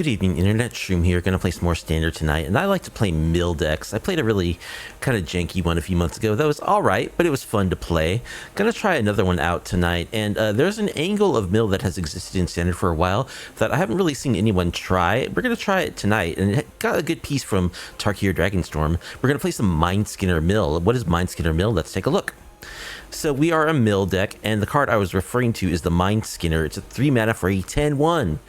Good evening, Internet. Shroom here. Gonna play some more Standard tonight, and I like to play mill decks. I played a really kind of janky one a few months ago. That was alright, but it was fun to play. Gonna try another one out tonight, and there's an angle of mill that has existed in Standard for a while that I haven't really seen anyone try. We're gonna try it tonight, and it got a good piece from Tarkir Dragonstorm. We're gonna play some Mindskinner mill. What is Mindskinner mill? Let's take a look. So we are a mill deck, and the card I was referring to is the Mindskinner. It's a 3 mana for a 10/1.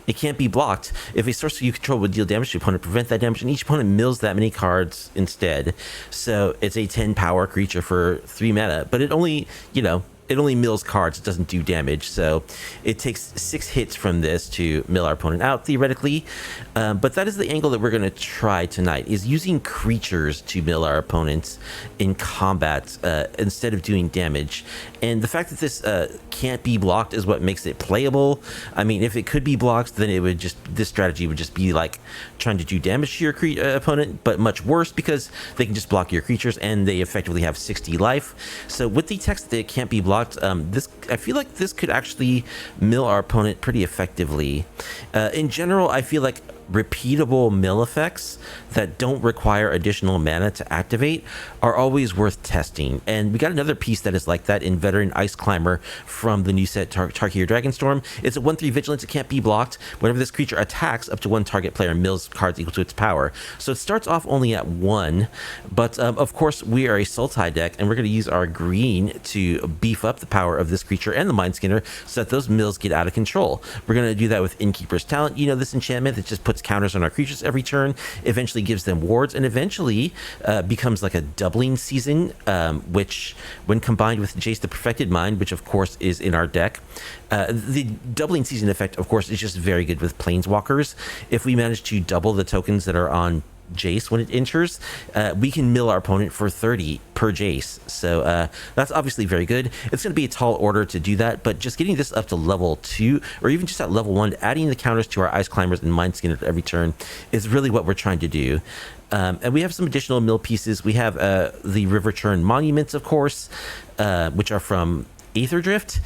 It can't be blocked. If a sorcerer you control would deal damage to your opponent, prevent that damage, and each opponent mills that many cards instead. So it's a 10 power creature for 3 mana, but it only, it only mills cards, it doesn't do damage, so it takes 6 hits from this to mill our opponent out, theoretically. But that is the angle that we're going to try tonight, is using creatures to mill our opponents in combat instead of doing damage. And the fact that this can't be blocked is what makes it playable. I mean, if it could be blocked, then this strategy would just be like trying to do damage to your opponent, but much worse because they can just block your creatures and they effectively have 60 life. So with the text that it can't be blocked, I feel like this could actually mill our opponent pretty effectively. In general, I feel like repeatable mill effects that don't require additional mana to activate are always worth testing, and we got another piece that is like that in Veteran Ice Climber from the new set Tarkir Dragonstorm. It's a 1/3 vigilance. It can't be blocked. Whenever this creature attacks, up to one target player mills cards equal to its power. So it starts off only at 1, but of course we are a Sultai deck, and we're going to use our green to beef up the power of this creature and the Mindskinner so that those mills get out of control. We're going to do that with Innkeeper's Talent. You know, this enchantment that just puts counters on our creatures every turn, eventually gives them wards, and eventually becomes like a doubling season, which when combined with Jace the Perfected Mind, which of course is in our deck, the doubling season effect of course is just very good with planeswalkers. If we manage to double the tokens that are on Jace when it enters, we can mill our opponent for 30 per Jace, so that's obviously very good. It's going to be a tall order to do that, but just getting this up to level 2 or even just at level 1, adding the counters to our Ice Climbers and Mindskinners every turn is really what we're trying to do. And we have some additional mill pieces. We have the Riverchurn Monuments, of course, which are from Aetherdrift,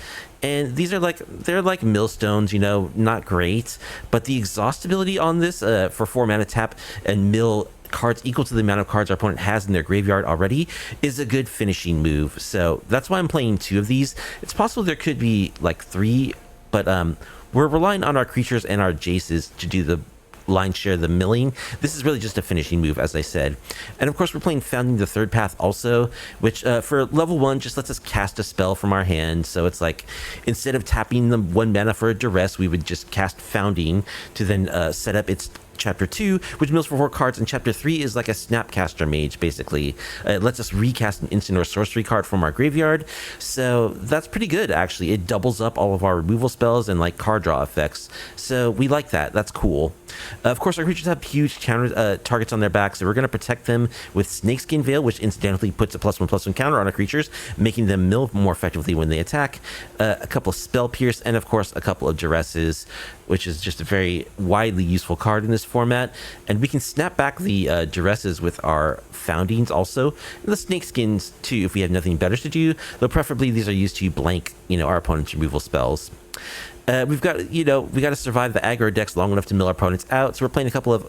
and these are they're like millstones, not great, but the exhaustibility on this for 4 mana tap and mill cards equal to the amount of cards our opponent has in their graveyard already is a good finishing move. So that's why I'm playing 2 of these. It's possible there could be like 3, but we're relying on our creatures and our Jaces to do the lion's share of the milling. This is really just a finishing move, as I said. And of course we're playing Founding the Third Path also, which for level 1 just lets us cast a spell from our hand. So it's like, instead of tapping the 1 mana for a duress, we would just cast Founding to then set up its Chapter 2, which mills for 4 cards, and Chapter 3 is like a Snapcaster Mage, basically. It lets us recast an instant or sorcery card from our graveyard, so that's pretty good, actually. It doubles up all of our removal spells and, card draw effects, so we like that. That's cool. Of course, our creatures have huge counter targets on their back, so we're going to protect them with Snakeskin Veil, which incidentally puts a +1/+1 counter on our creatures, making them mill more effectively when they attack, a couple of Spell Pierce, and of course a couple of Duresses, which is just a very widely useful card in this format. And we can snap back the Duresses with our Foundings also, and the Snakeskins too if we have nothing better to do, though preferably these are used to blank our opponent's removal spells. We've got, we got to survive the aggro decks long enough to mill our opponents out, so we're playing a couple of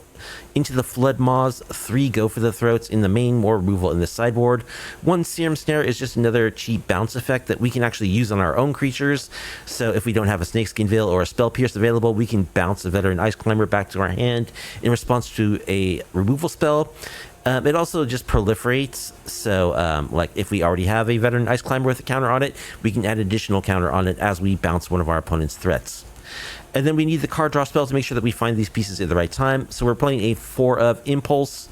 Into the Flood Maws, 3 Go for the Throats in the main, more removal in the sideboard. 1 Serum Snare is just another cheap bounce effect that we can actually use on our own creatures, so if we don't have a Snakeskin Veil or a Spell Pierce available, we can bounce a Veteran Ice Climber back to our hand in response to a removal spell. It also just proliferates, so if we already have a Veteran Ice Climber with a counter on it, we can add additional counter on it as we bounce one of our opponent's threats. And then we need the card draw spell to make sure that we find these pieces at the right time. So we're playing a 4 of Impulse,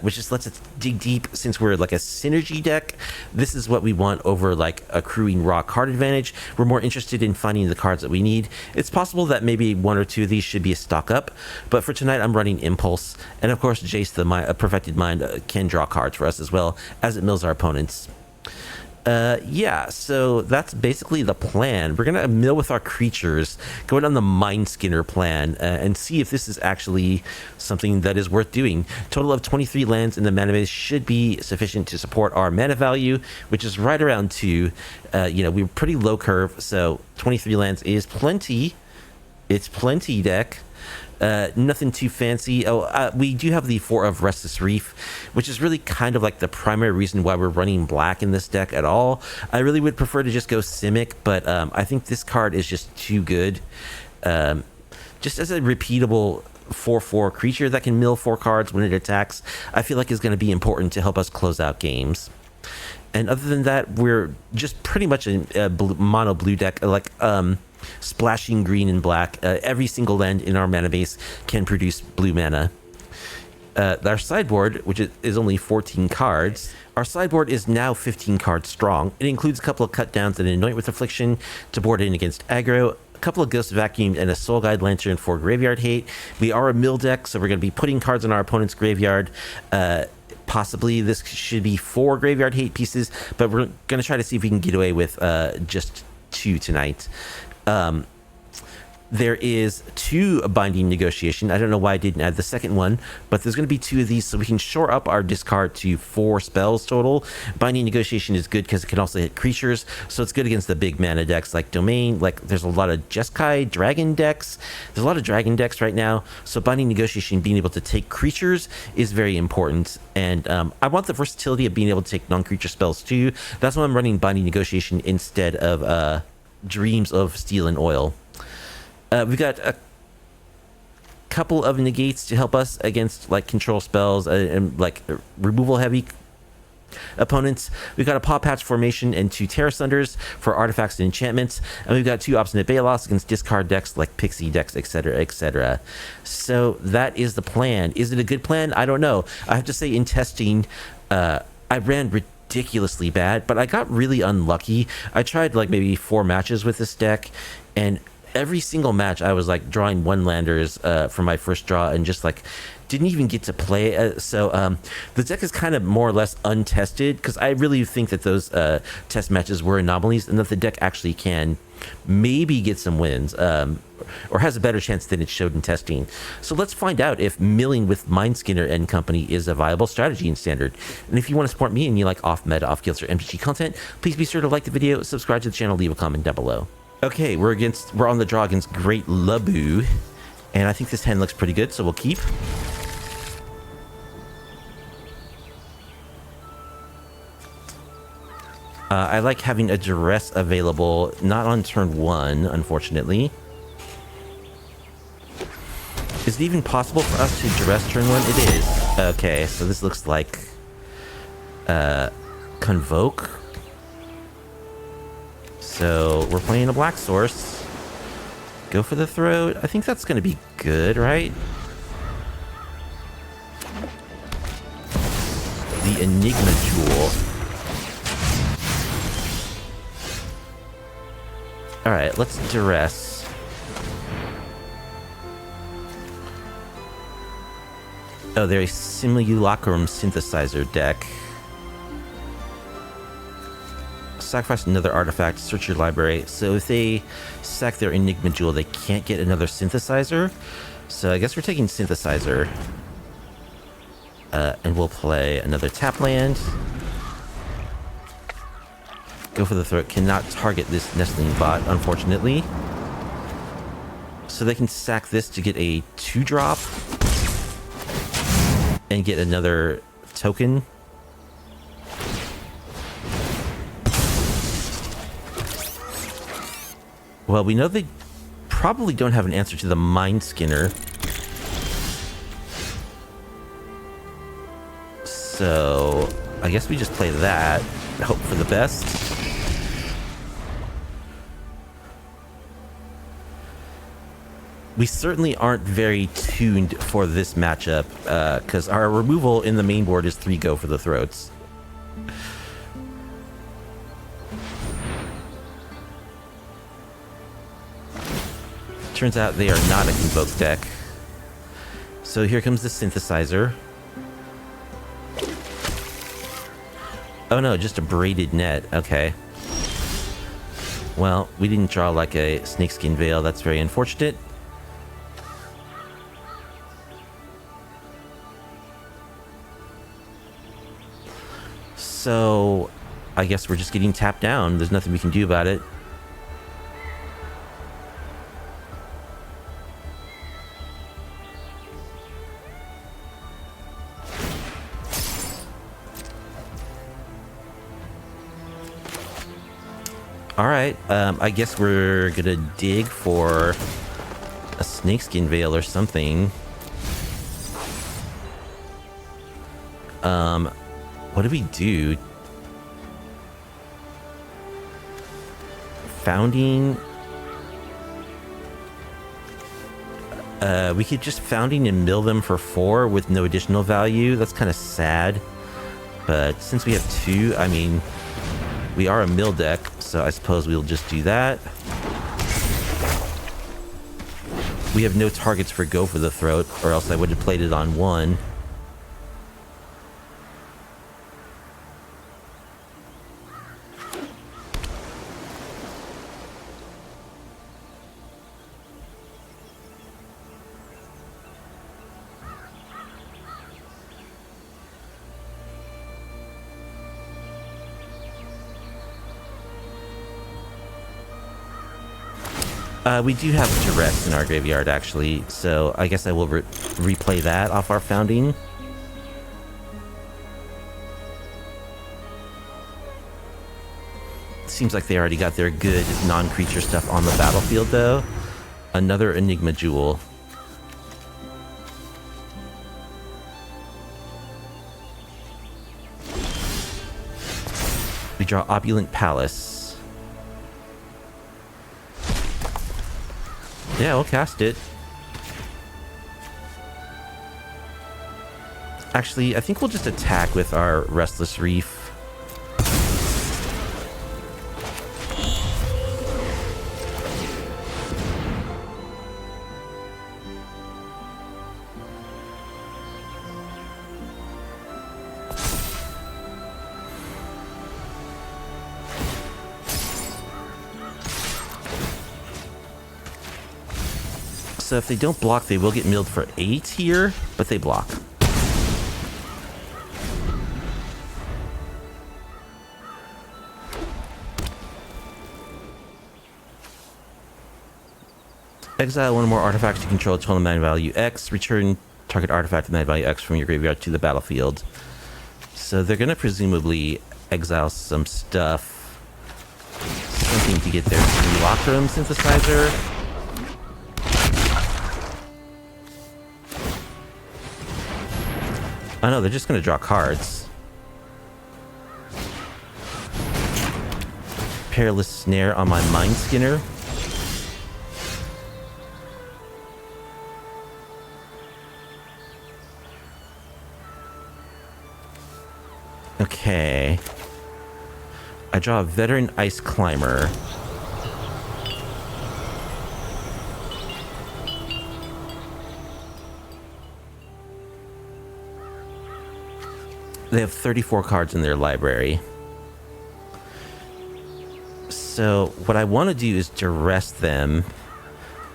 which just lets us dig deep. Since we're like a synergy deck, this is what we want over accruing raw card advantage. We're more interested in finding the cards that we need. It's possible that maybe 1 or 2 of these should be a stock up, but for tonight I'm running Impulse, and of course Jace the Perfected Mind can draw cards for us as well as it mills our opponents. Yeah, so that's basically the plan. We're going to mill with our creatures, go down the Mindskinner plan, and see if this is actually something that is worth doing. Total of 23 lands in the mana base should be sufficient to support our mana value, which is right around 2. We were pretty low curve, so 23 lands is plenty. It's plenty, deck. Nothing too fancy. We do have the 4 of Restless Reef, which is really kind of like the primary reason why we're running black in this deck at all. I really would prefer to just go Simic, but I think this card is just too good. Just as a repeatable 4/4 creature that can mill 4 cards when it attacks, I feel like is going to be important to help us close out games. And other than that, we're just pretty much a mono blue deck, like splashing green and black. Every single land in our mana base can produce blue mana. Our sideboard, which is only 14 cards, our sideboard is now 15 cards strong. It includes a couple of cut downs and Anoint with Affliction to board in against aggro, a couple of Ghost Vacuum, and a Soul Guide Lantern for graveyard hate. We are a mill deck, so we're going to be putting cards in our opponent's graveyard. Possibly this should be 4 graveyard hate pieces, but we're going to try to see if we can get away with just 2 tonight. There is 2 Binding Negotiation. I don't know why I didn't add the second one, but there's going to be 2 of these so we can shore up our discard to 4 spells total. Binding Negotiation is good because it can also hit creatures, so it's good against the big mana decks like Domain. Like there's a lot of Jeskai dragon decks. There's a lot of dragon decks right now, so Binding Negotiation, being able to take creatures, is very important. And I want the versatility of being able to take non-creature spells too. That's why I'm running Binding Negotiation instead of Dreams of Steel and Oil. We've got a couple of negates to help us against like control spells and like removal heavy opponents. We've got a Paw Patch Formation and 2 Terra Sunders for artifacts and enchantments, and we've got 2 Obstinate Balos against discard decks like Pixie decks, etc., etc. So that is the plan. Is it a good plan? I don't know. I have to say, in testing, I ran ridiculously bad, but I got really unlucky. I tried like maybe 4 matches with this deck, and every single match I was like drawing 1-landers for my first draw and just like didn't even get to play. So the deck is kind of more or less untested, because I really think that those test matches were anomalies and that the deck actually can maybe get some wins, or has a better chance than it showed in testing. So let's find out if milling with Mindskinner and company is a viable strategy in Standard. And if you want to support me and you like off-meta, off-kilter MTG content, please be sure to like the video, subscribe to the channel, leave a comment down below. Okay, we're on the draw against Great Labu, and I think this hand looks pretty good, so we'll keep. I like having a duress available, not on turn 1, unfortunately. Is it even possible for us to duress turn 1? It is. Okay, so this looks like Convoke. So we're playing a black source. Go for the throat. I think that's going to be good, right? The Enigma Jewel. Alright, let's duress. Oh, they're a Simulacrum Synthesizer deck. Sacrifice another artifact, search your library. So if they sack their Enigma Jewel, they can't get another Synthesizer. So I guess we're taking Synthesizer. And we'll play another tap land. Go for the throat. Cannot target this Nestling Bot, unfortunately. So they can sack this to get a 2-drop. And get another token. Well, we know they probably don't have an answer to the Mindskinner. So I guess we just play that. Hope for the best. We certainly aren't very tuned for this matchup, because our removal in the main board is 3 Go for the Throats. Turns out they are not a Convoke deck. So here comes the Synthesizer. Oh no, just a Braided Net. Okay. Well, we didn't draw like a Snakeskin Veil. That's very unfortunate. So I guess we're just getting tapped down. There's nothing we can do about it. All right, I guess we're gonna dig for a snakeskin veil or something. What do we do? Founding. We could just founding and mill them for 4 with no additional value. That's kind of sad. But since we have 2, I mean, we are a mill deck, so I suppose we'll just do that. We have no targets for Go for the Throat, or else I would have played it on 1. We do have Duress in our graveyard, actually, so I guess I will replay that off our founding. Seems like they already got their good non-creature stuff on the battlefield, though. Another Enigma Jewel. We draw Opulent Palace. Yeah, we'll cast it. Actually, I think we'll just attack with our Restless Reef. So if they don't block, they will get milled for 8 here, but they block. Exile 1 or more artifacts you control, total mana value X. Return target artifact of mana value X from your graveyard to the battlefield. So they're going to presumably exile some stuff. Something to get their locker room synthesizer. Oh no, they're just going to draw cards. Perilous Snare on my Mindskinner. Okay. I draw a Veteran Ice Climber. They have 34 cards in their library. So what I want to do is duress them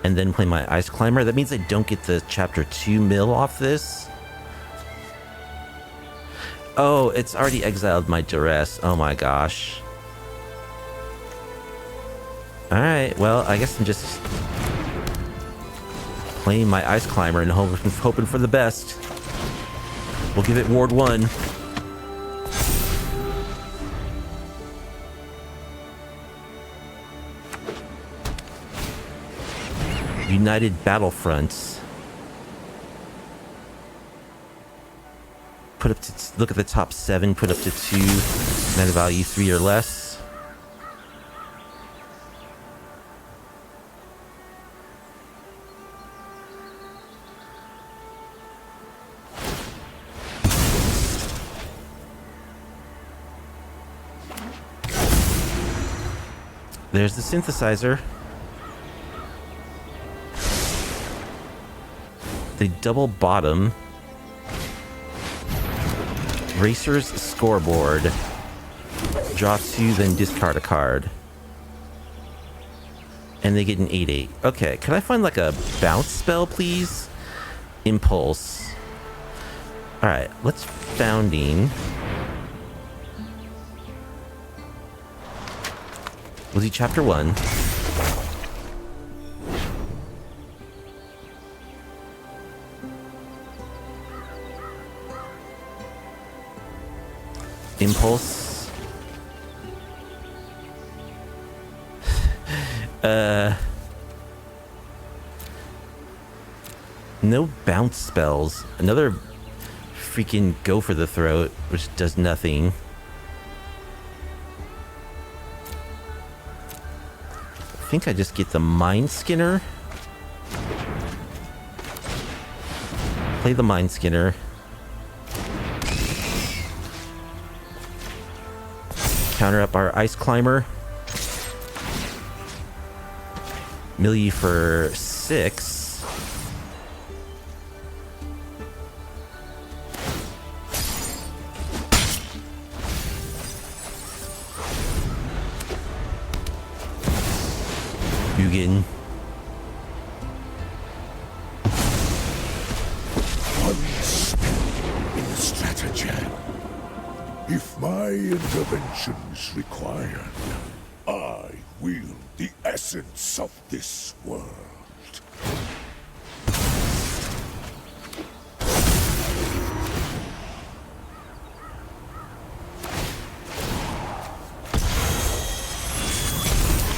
and then play my Ice Climber. That means I don't get the Chapter 2 mill off this. Oh, it's already exiled my duress. Oh my gosh. Alright, well, I guess I'm just playing my Ice Climber and hoping for the best. We'll give it Ward 1. United Battlefronts. Put up to look at the top 7. Put up to 2 mana value 3 or less. There's the synthesizer. They double bottom. Racer's Scoreboard. Draw 2, then discard a card. And they get an 8/8. Okay, can I find like a bounce spell, please? Impulse. Alright, let's founding. We'll do Chapter 1. Impulse. No bounce spells. Another freaking go for the throat, which does nothing. I think I just get the Mindskinner. Play the Mindskinner. Counter up our Ice Climber. Mill you for 6. Hugin. In the stratagem. If my intervention is required, I wield the essence of this world.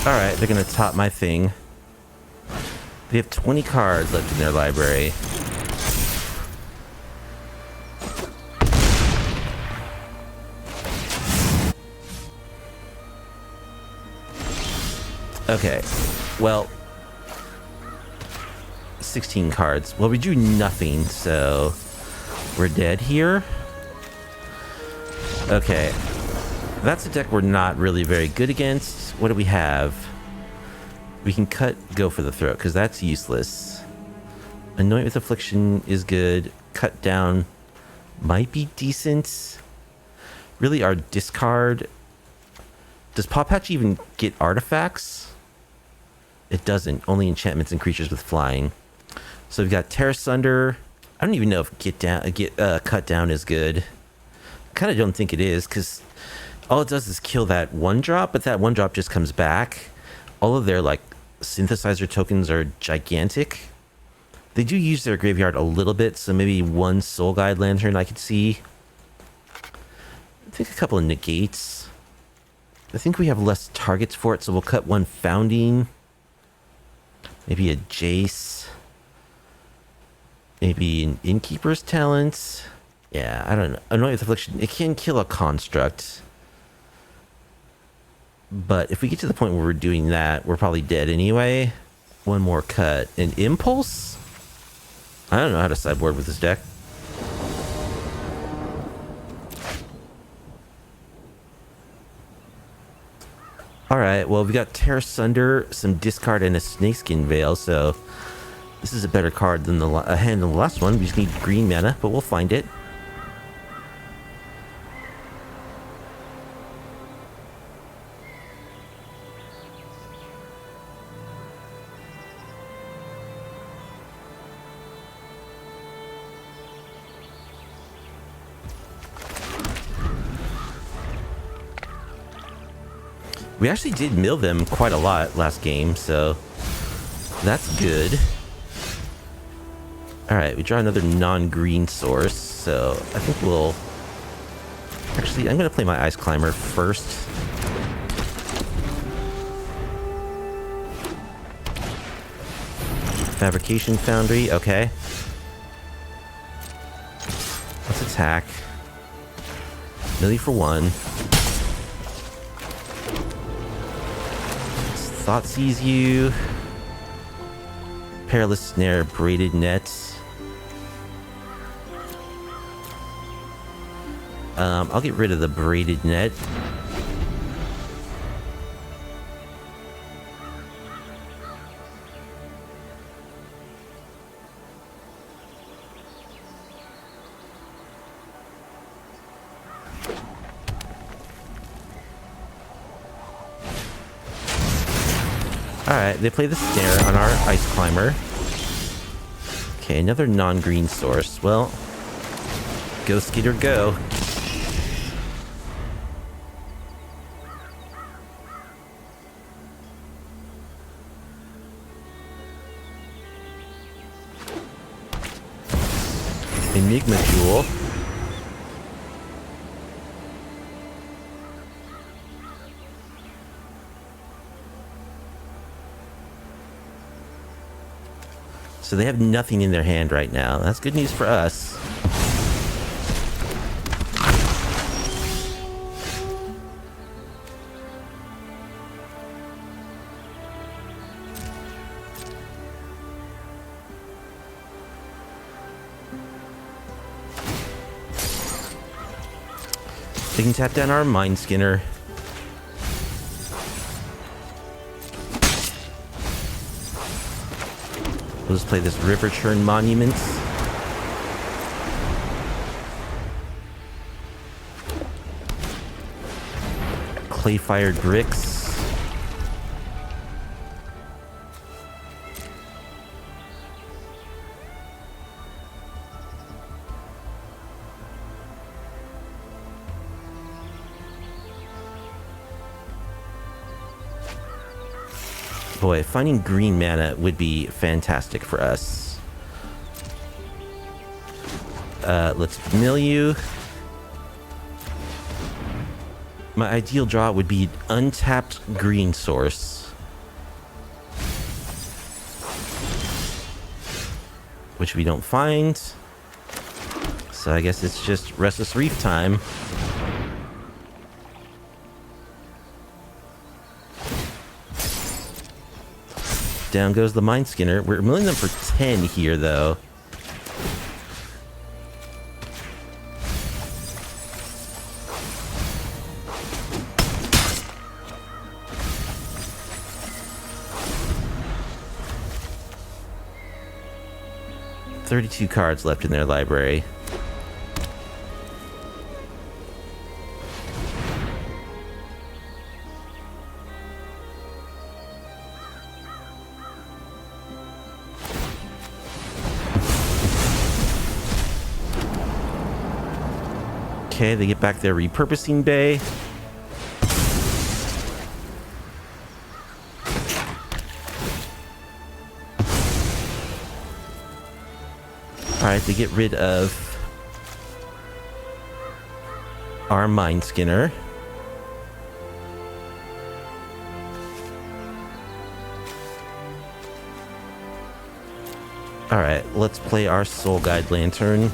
Alright, they're gonna top my thing. They have 20 cards left in their library. Okay, well, 16 cards. Well, we drew nothing, so we're dead here. Okay, that's a deck we're not really very good against. What do we have? We can cut Go for the Throat, because that's useless. Anoint with Affliction is good. Cut Down might be decent. Really, our discard... Does Paw Patch even get artifacts? It doesn't. Only enchantments and creatures with flying. So we've got Tear Sunder. I don't even know if Cut Down is good. Kind of don't think it is, because all it does is kill that 1-drop, but that 1-drop just comes back. All of their, like, synthesizer tokens are gigantic. They do use their graveyard a little bit, so maybe one Soul Guide Lantern I could see. I think a couple of negates. I think we have less targets for it, so we'll cut one Founding. Maybe a Jace. Maybe an Innkeeper's Talents. Yeah, I don't know. Anoint with Affliction. It can kill a construct. But if we get to the point where we're doing that, we're probably dead anyway. One more cut. An Impulse? I don't know how to sideboard with this deck. Alright, well, we got Tear Sunder, some discard, and a Snakeskin Veil, so this is a better card than a hand than the last one. We just need green mana, but we'll find it. We actually did mill them quite a lot last game, so that's good. Alright, we draw another non-green source, so I think we'll... Actually, I'm going to play my Ice Climber first. Fabrication Foundry, okay. Let's attack. Millie for 1. Thought Sees You. Perilous Snare, Braided Nets. I'll get rid of the Braided Net. Alright, they play the snare on our Ice Climber. Okay, another non-green source. Well, go Skidder, go. Enigma Jewel. So they have nothing in their hand right now. That's good news for us. They can tap down our Mindskinner. We'll just play this Riverchurn Monument. Clay-fired bricks. Boy, finding green mana would be fantastic for us. Let's mill you. My ideal draw would be untapped green source, which we don't find. So I guess it's just Restless Reef time. Down goes the Mindskinner. We're milling them for 10 here, though. $32 cards left in their library. Okay, they get back their repurposing bay. Alright, they get rid of our Mindskinner. Alright, let's play our Soul Guide Lantern.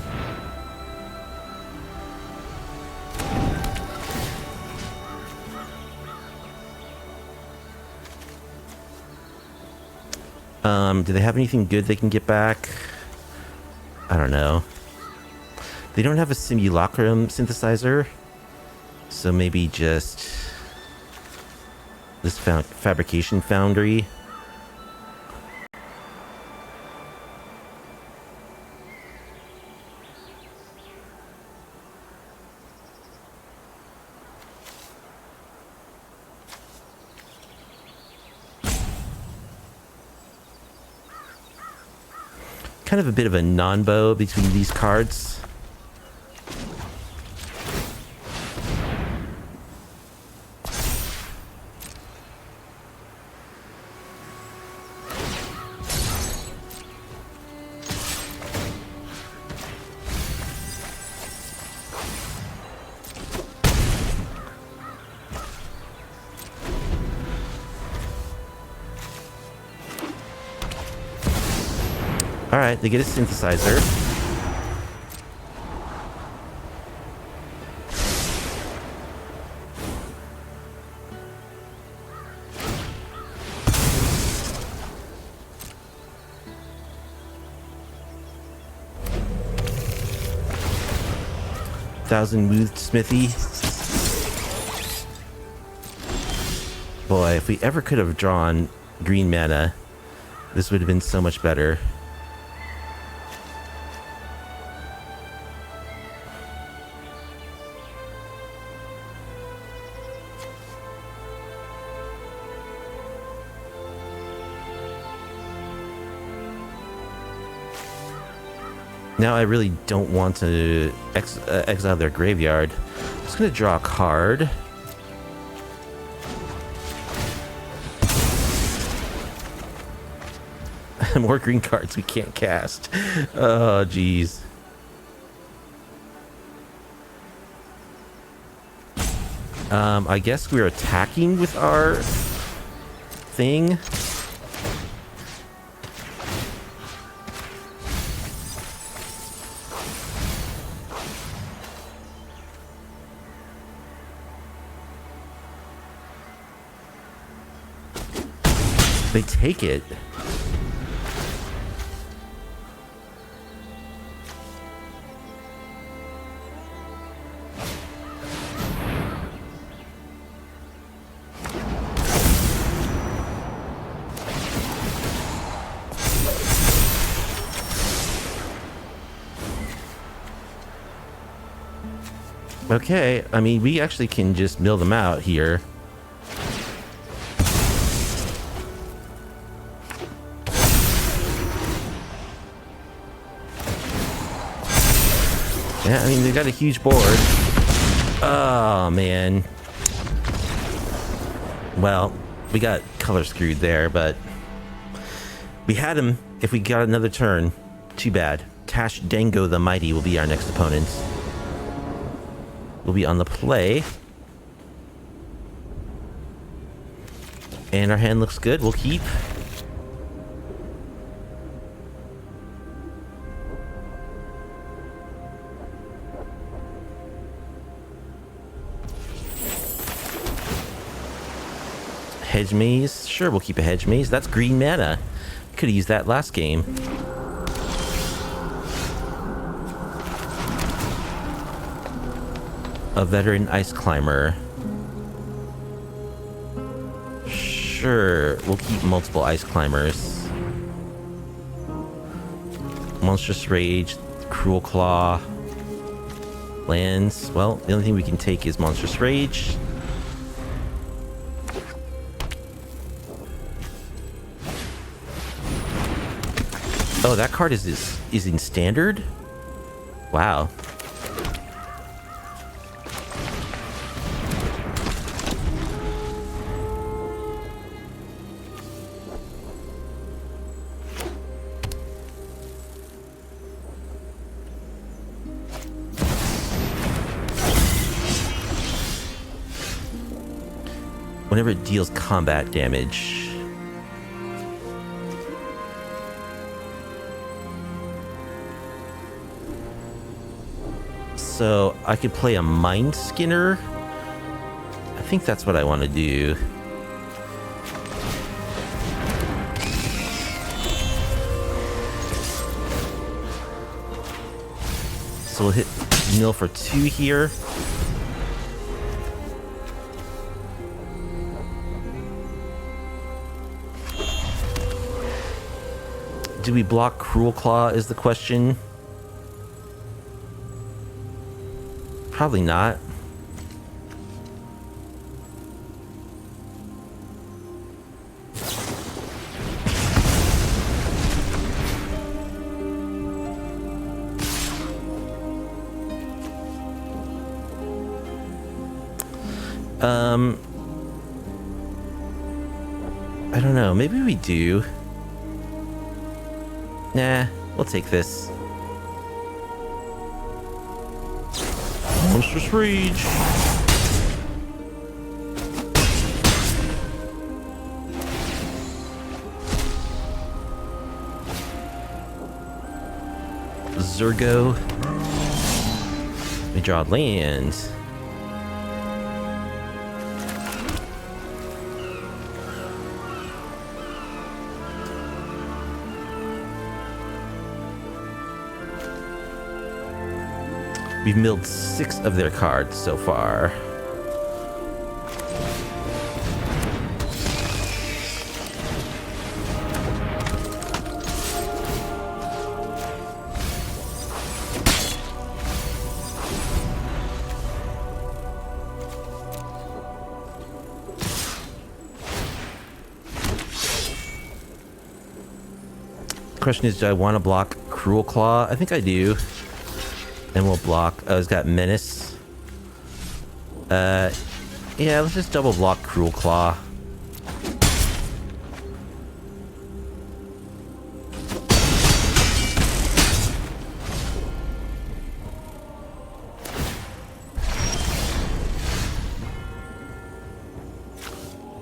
Do they have anything good they can get back? I don't know. They don't have a simulacrum synthesizer, so maybe just this fabrication foundry. Kind of a bit of a non-bow between these cards. Alright, they get a synthesizer. Thousand Mood Smithy. Boy, if we ever could have drawn green mana, this would have been so much better. Now I really don't want to exile their graveyard. I'm just going to draw a card. More green cards we can't cast. Oh, jeez. I guess we're attacking with our thing. They take it. Okay, I mean, we actually can just mill them out here. Yeah, I mean, they got a huge board. Oh, man. Well, we got color screwed there, but we had him if we got another turn. Too bad. Tash Dango the Mighty will be our next opponent. We'll be on the play. And our hand looks good. We'll keep. Hedge maze. Sure, we'll keep a hedge maze. That's green mana. Could have used that last game. A veteran ice climber. Sure, we'll keep multiple ice climbers. Monstrous Rage, Cruel Claw, lands. Well, the only thing we can take is Monstrous Rage. Oh, that card is in standard? Wow. Whenever it deals combat damage. So I could play a Mindskinner. I think that's what I want to do. So we'll hit mill for 2 here. Do we block Cruel Claw is the question. Probably not. I don't know. Maybe we do. Nah, we'll take this. Monstrous Rage. Zergo. We draw land. We've milled 6 of their cards so far. The question is, do I want to block Cruel Claw? I think I do. And we'll block. Oh, it's got Menace. Yeah, let's just double block Cruel Claw.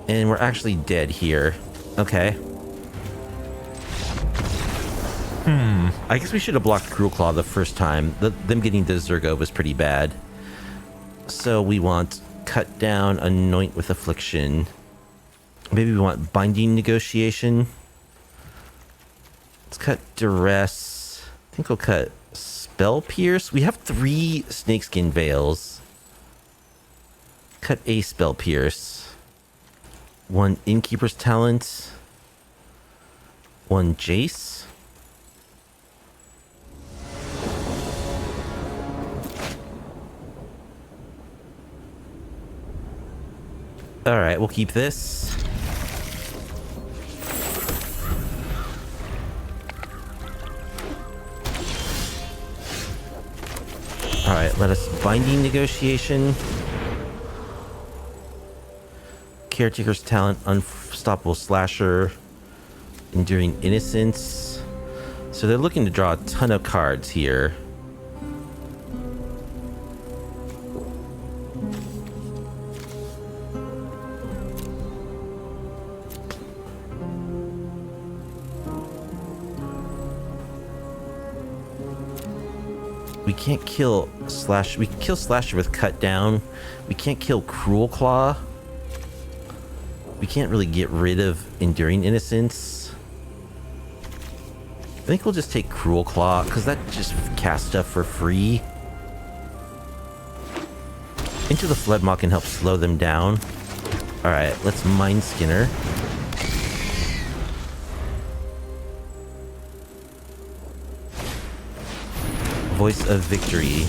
And we're actually dead here. Okay. I guess we should have blocked Cruel Claw the first time. Them getting the Zergo was pretty bad. So we want Cut Down, Anoint with Affliction. Maybe we want binding negotiation. Let's cut duress. I think we'll cut spell pierce. We have 3 snakeskin veils. Cut a spell pierce. 1 innkeeper's talent. 1 Jace. Alright, we'll keep this. Alright, let us binding negotiation. Caretaker's talent, unstoppable slasher, enduring innocence. So they're looking to draw a ton of cards here. We can't kill Slash. We can kill Slasher with Cut Down. We can't kill Cruel Claw. We can't really get rid of Enduring Innocence. I think we'll just take Cruel Claw, because that just casts stuff for free. Into the Floodmaw can help slow them down. Alright, let's Mindskinner. Voice of Victory.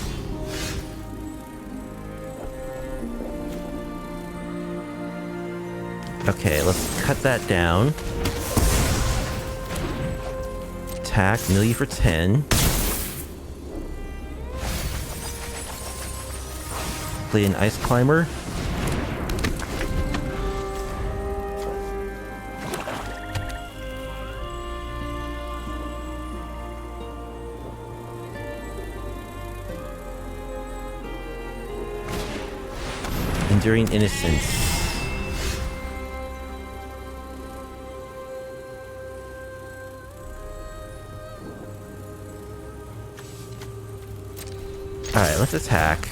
Okay, let's cut that down. Attack, melee for 10. Play an Ice Climber. Enduring Innocence. Alright, let's attack.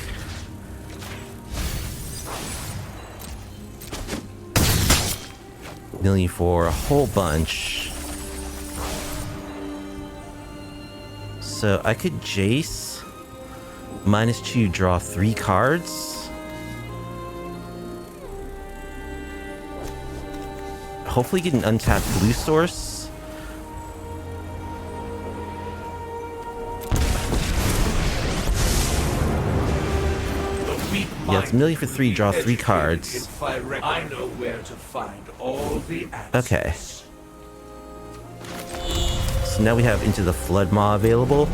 Million for a whole bunch. So I could Jace. -2, draw 3 cards. Hopefully get an untapped blue source. Yeah, it's million for 3, draw 3 cards. I know where to find all the answers. Okay. So now we have Into the Floodmaw available.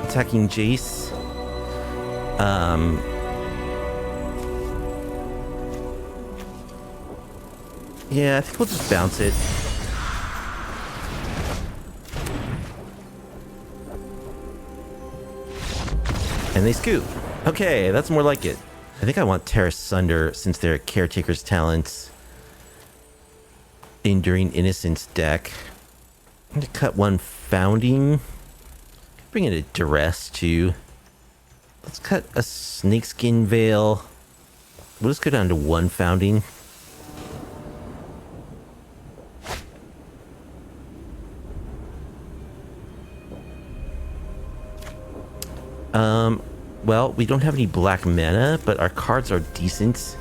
Attacking Jace. Yeah, I think we'll just bounce it. And they scoop. Okay, that's more like it. I think I want Terra Sunder since they're Caretaker's talents. Enduring Innocence deck. I'm gonna cut 1 Founding. Bring it a duress too. Let's cut a snakeskin veil. We'll just go down to 1 Founding. Well, we don't have any black mana, but our cards are decent.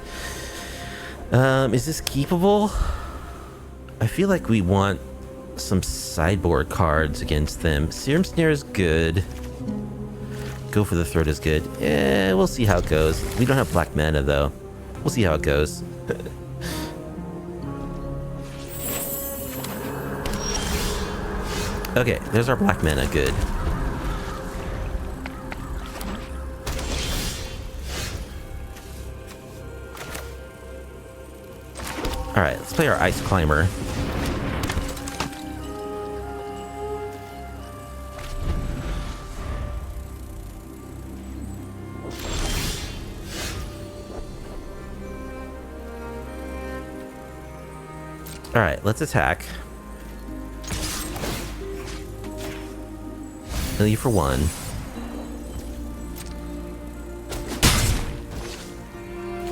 Is this keepable? I feel like we want some sideboard cards against them. Serum Snare is good. Go for the Throat is good. Yeah, we'll see how it goes. We don't have black mana though. We'll see how it goes. Okay, there's our black mana. Good. Alright, let's play our Ice Climber. Alright, let's attack. Kill you for 1.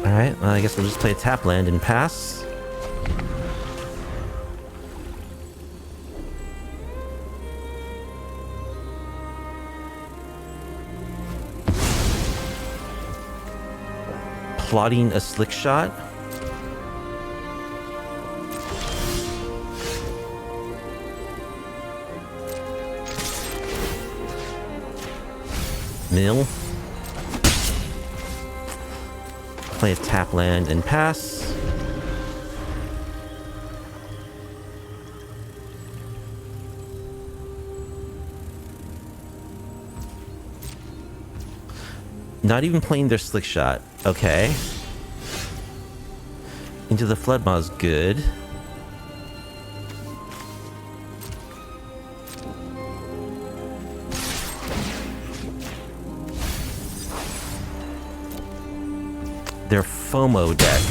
Alright, well, I guess we'll just play a tap land and pass. Plotting a slick shot. Mill. Play a tap land and pass. Not even playing their slick shot. Okay. Into the flood maw's good. Their FOMO deck.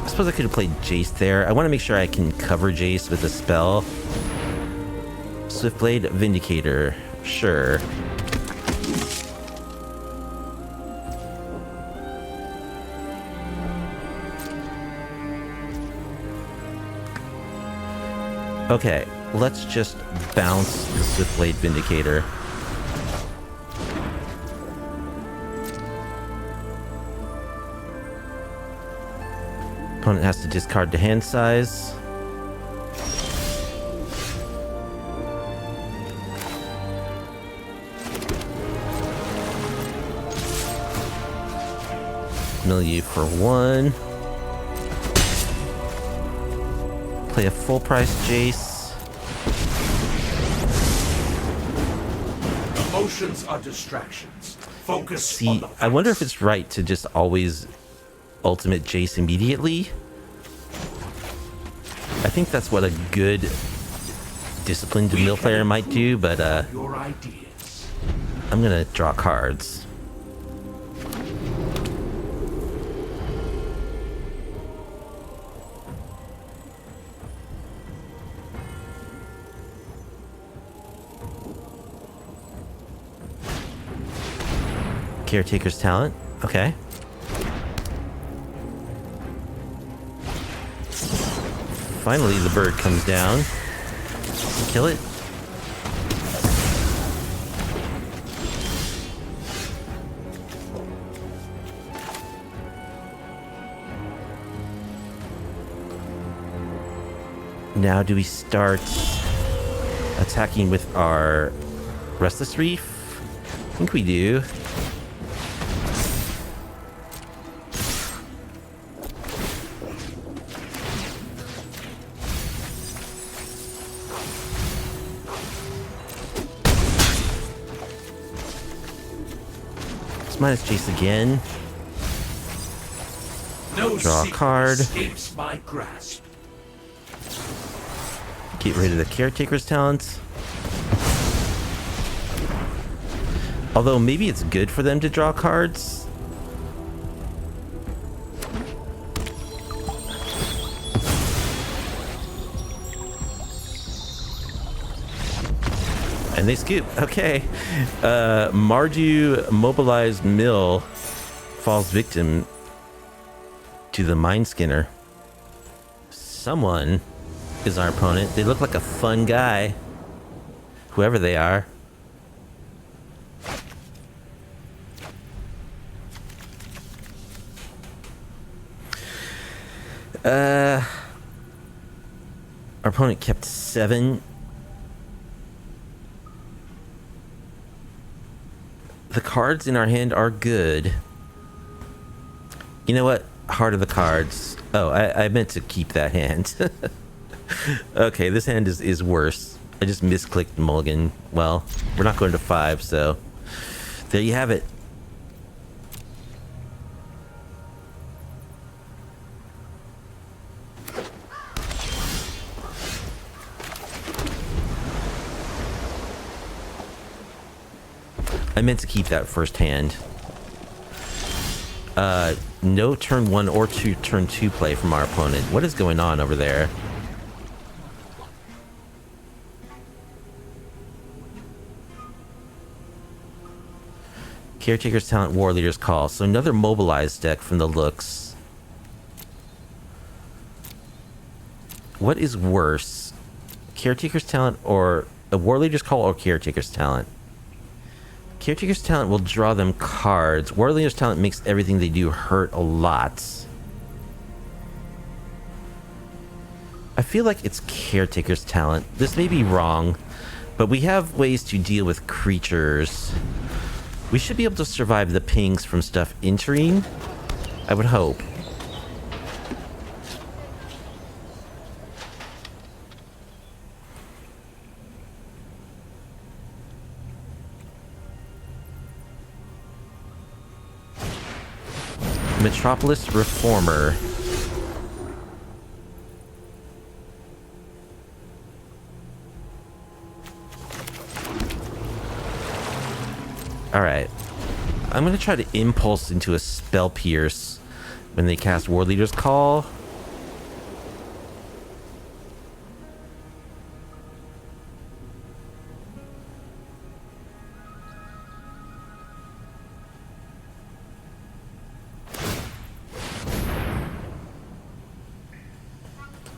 I suppose I could have played Jace there. I want to make sure I can cover Jace with a spell. Swiftblade Vindicator. Sure. Okay, let's just bounce the Swiftblade Vindicator. Opponent has to discard the hand size. Mill you for 1. Play a full price Jace. Emotions are distractions. Focus on See, the I wonder if facts. it's right to just always ultimate Jace immediately. I think that's what a good disciplined mill player might do, but Your ideas. I'm gonna draw cards. Caretaker's Talent. Okay. Finally, the bird comes down. Kill it. Now, do we start attacking with our Restless Reef? I think we do. Minus Jace again. No Draw a card. escapes my grasp. Get rid of the Caretaker's Talent. Although maybe it's good for them to draw cards. And they scoop. Okay. Mardu Mobilize Mill falls victim to the Mindskinner. Someone is our opponent. They look like a fun guy. Whoever they are. Our opponent kept 7. The cards in our hand are good. You know what? Heart of the cards. Oh, I meant to keep that hand. Okay, this hand is worse. I just misclicked mulligan. Well, we're not going to 5, so there you have it. I meant to keep that first hand. No turn 1 or turn 2 play from our opponent. What is going on over there? Caretaker's Talent, War Leader's Call. So another Mobilize deck from the looks. What is worse? Caretaker's Talent or a War Leader's Call or Caretaker's Talent? Caretaker's Talent will draw them cards. War Leader's Talent makes everything they do hurt a lot. I feel like it's Caretaker's Talent. This may be wrong, but we have ways to deal with creatures. We should be able to survive the pings from stuff entering. I would hope. Metropolis Reformer. Alright. I'm going to try to impulse into a Spell Pierce when they cast War Leader's Call.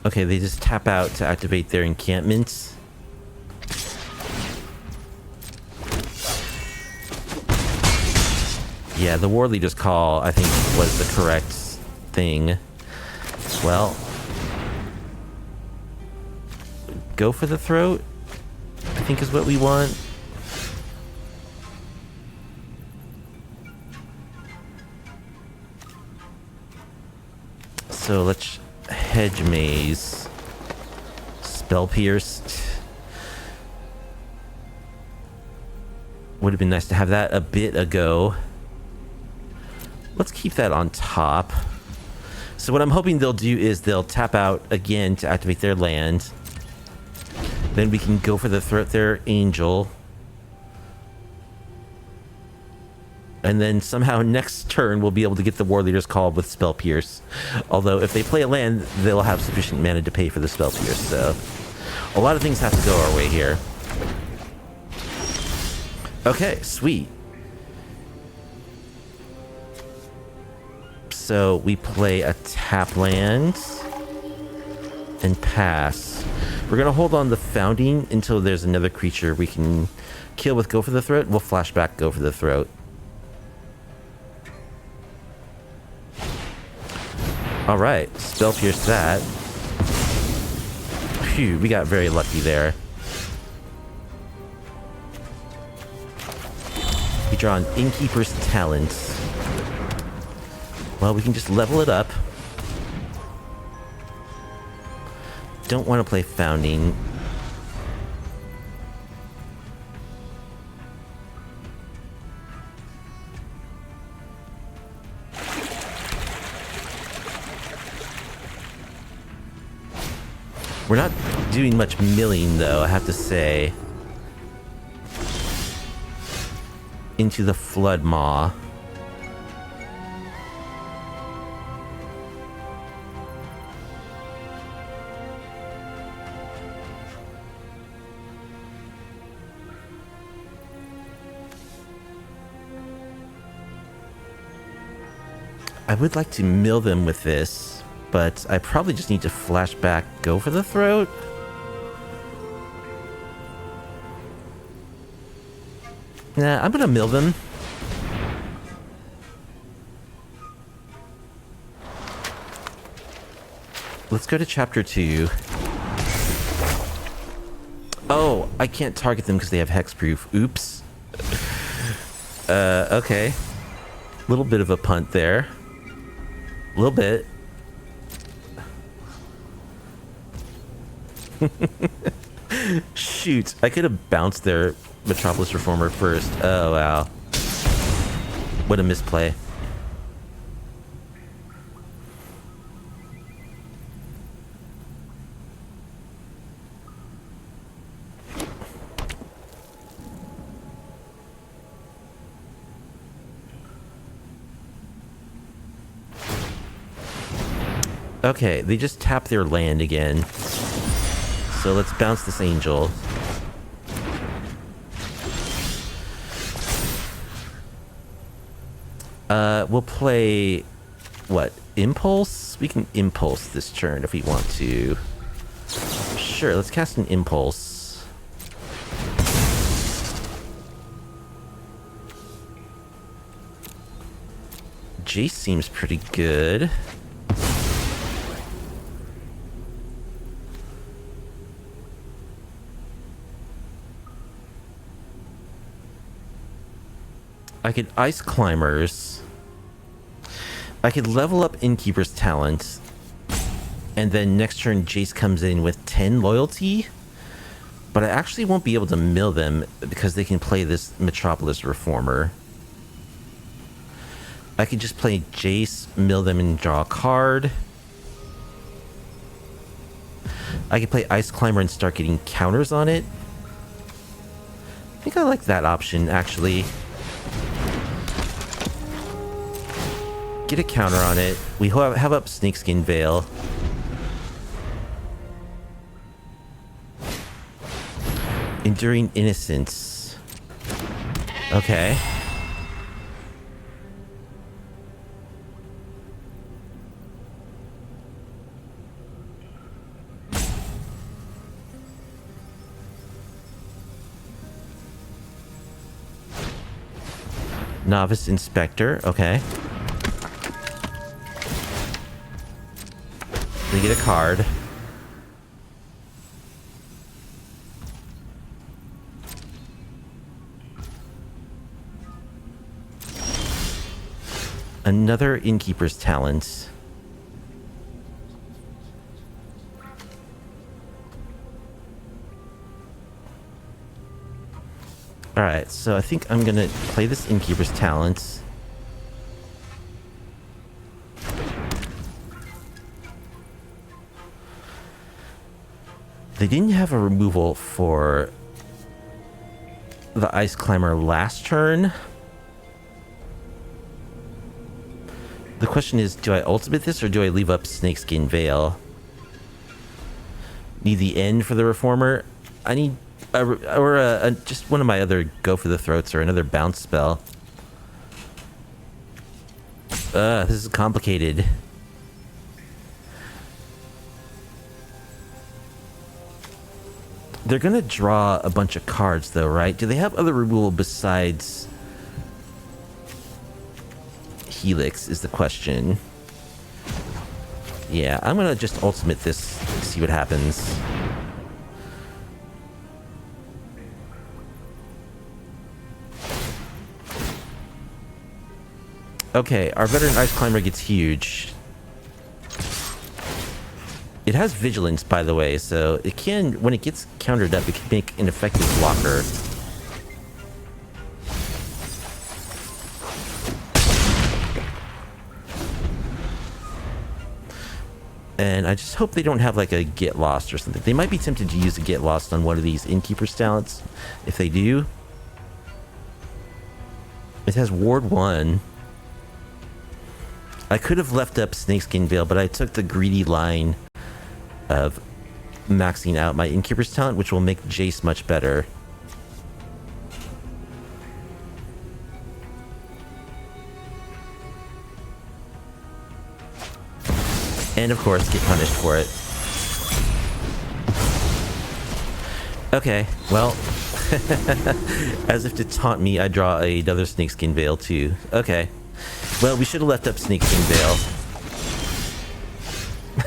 Okay, they just tap out to activate their encampments. Yeah, the War Leader's Call, I think, was the correct thing. Well, go for the throat, I think is what we want. So let's Hedge Maze. Spell Pierced. Would have been nice to have that a bit ago. Let's keep that on top. So what I'm hoping they'll do is they'll tap out again to activate their land. Then we can go for the throat their angel. And then somehow next turn we'll be able to get the War Leader's Call with Spell Pierce. Although if they play a land, they'll have sufficient mana to pay for the Spell Pierce. So a lot of things have to go our way here. Okay, sweet. So we play a tap land and pass. We're going to hold on the Founding until there's another creature we can kill with Go for the Throat. We'll flashback Go for the Throat. Alright, Spell Pierce that. Phew, we got very lucky there. We draw an Innkeeper's Talent. Well, we can just level it up. Don't want to play Founding. We're not doing much milling, though, I have to say. Into the Flood Maw. I would like to mill them with this, but I probably just need to flashback Go for the Throat. Nah, I'm gonna mill them. Let's go to chapter 2. Oh, I can't target them because they have hexproof. Oops. Okay. Little bit of a punt there. A little bit. Shoot, I could have bounced their Metropolis Reformer first. Oh, wow. What a misplay. Okay, they just tap their land again. So let's bounce this angel. We'll play... what? Impulse? We can impulse this turn if we want to. Sure, let's cast an impulse. Jace seems pretty good. I could Ice Climbers. I could level up Innkeeper's talent. And then next turn Jace comes in with 10 loyalty. But I actually won't be able to mill them because they can play this Metropolis Reformer. I could just play Jace, mill them and draw a card. I could play Ice Climber and start getting counters on it. I think I like that option, actually. Get a counter on it. We have up Snakeskin Veil. Enduring Innocence. Okay. Novice Inspector. Okay. They get a card. Another Innkeeper's talent. Alright, so I think I'm gonna play this Innkeeper's talent. They didn't have a removal for the Ice Climber last turn. The question is, do I ultimate this or do I leave up Snakeskin Veil? Need the end for the Reformer? I need... just one of my other Go for the Throats or another bounce spell. This is complicated. They're gonna draw a bunch of cards though, right? Do they have other removal besides Helix is the question. Yeah, I'm gonna just ultimate this, see what happens. Okay, our veteran Ice Climber gets huge. It has Vigilance, by the way, so it can, when it gets countered up, it can make an effective blocker. And I just hope they don't have like a Get Lost or something. They might be tempted to use a Get Lost on one of these Innkeeper's talents. If they do. It has Ward 1. I could have left up Snakeskin Veil, but I took the greedy line of maxing out my Innkeeper's talent, which will make Jace much better. And of course, get punished for it. Okay, well, as if to taunt me, I draw another Snakeskin Veil too. Okay. Well, we should have left up Snakeskin Veil.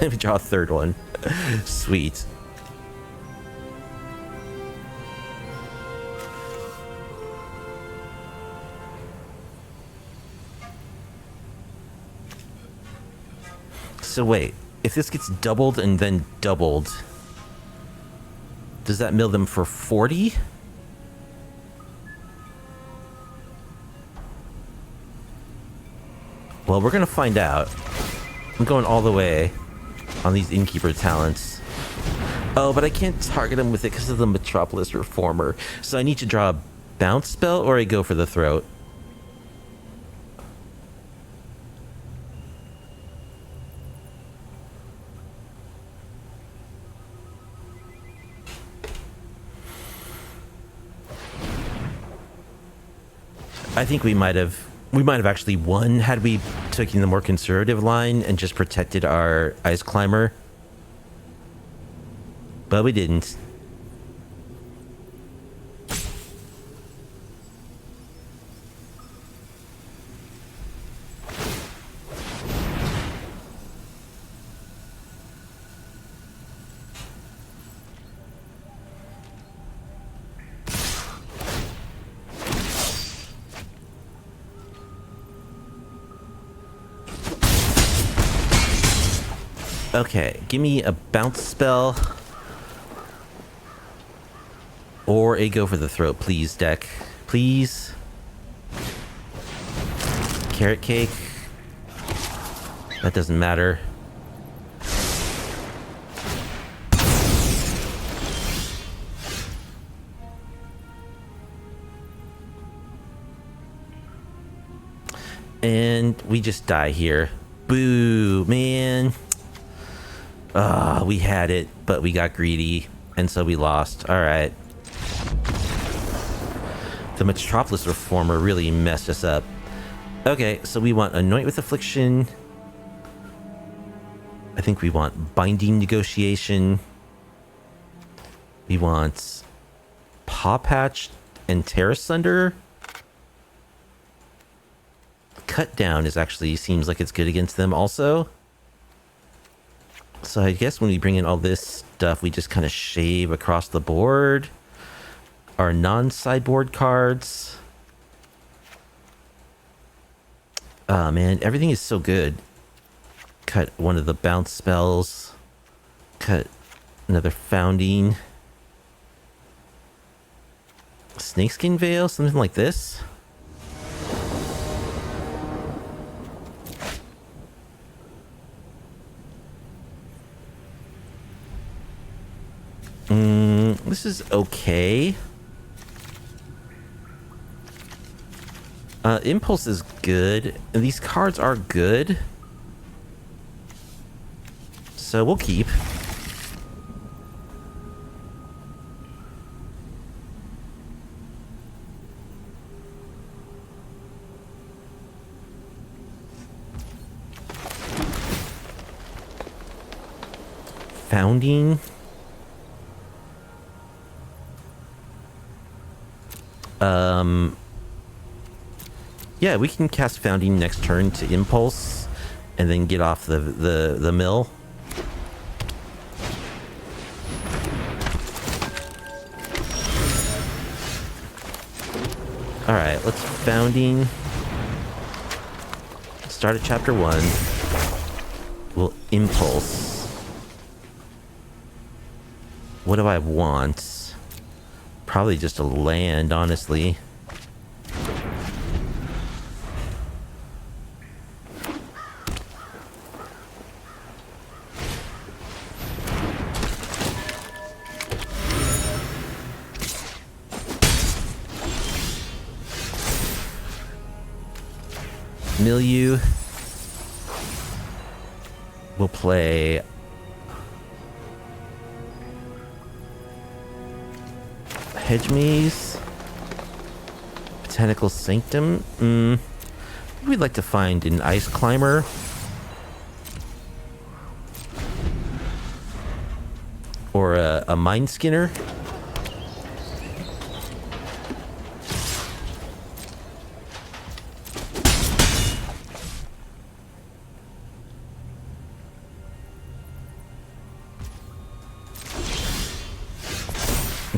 Let me draw a third one. Sweet. So wait, if this gets doubled and then doubled, does that mill them for 40? Well, we're gonna find out. I'm going all the way on these Innkeeper talents. Oh, but I can't target them with it because of the Metropolis Reformer. So I need to draw a bounce spell or I go for the throat. I think we might have actually won had we taken the more conservative line and just protected our ice climber. But we didn't. Okay, give me a bounce spell. Or a go for the throat, please, deck. Please. Carrot cake. That doesn't matter. And we just die here. Boo, man. Ah, we had it, but we got greedy, and so we lost. All right. The Metropolis Reformer really messed us up. Okay, so we want Anoint with Affliction. I think we want Binding Negotiation. We want Paw Patch and Terra Sunder. Cut Down is actually seems like it's good against them also. So I guess when we bring in all this stuff, we just kind of shave across the board. Our non-sideboard cards. Oh man, everything is so good. Cut one of the bounce spells. Cut another founding. Snakeskin Veil, something like this. This is okay. Impulse is good, and these cards are good. So we'll keep. Founding. Yeah, we can cast Founding next turn to Impulse, and then get off the mill. All right, let's Founding. Start at chapter 1. We'll Impulse. What do I want? Probably just a land, honestly. Milieu. We'll play Hedge Maze. Botanical Sanctum. We'd like to find an Ice Climber. Or a Mindskinner.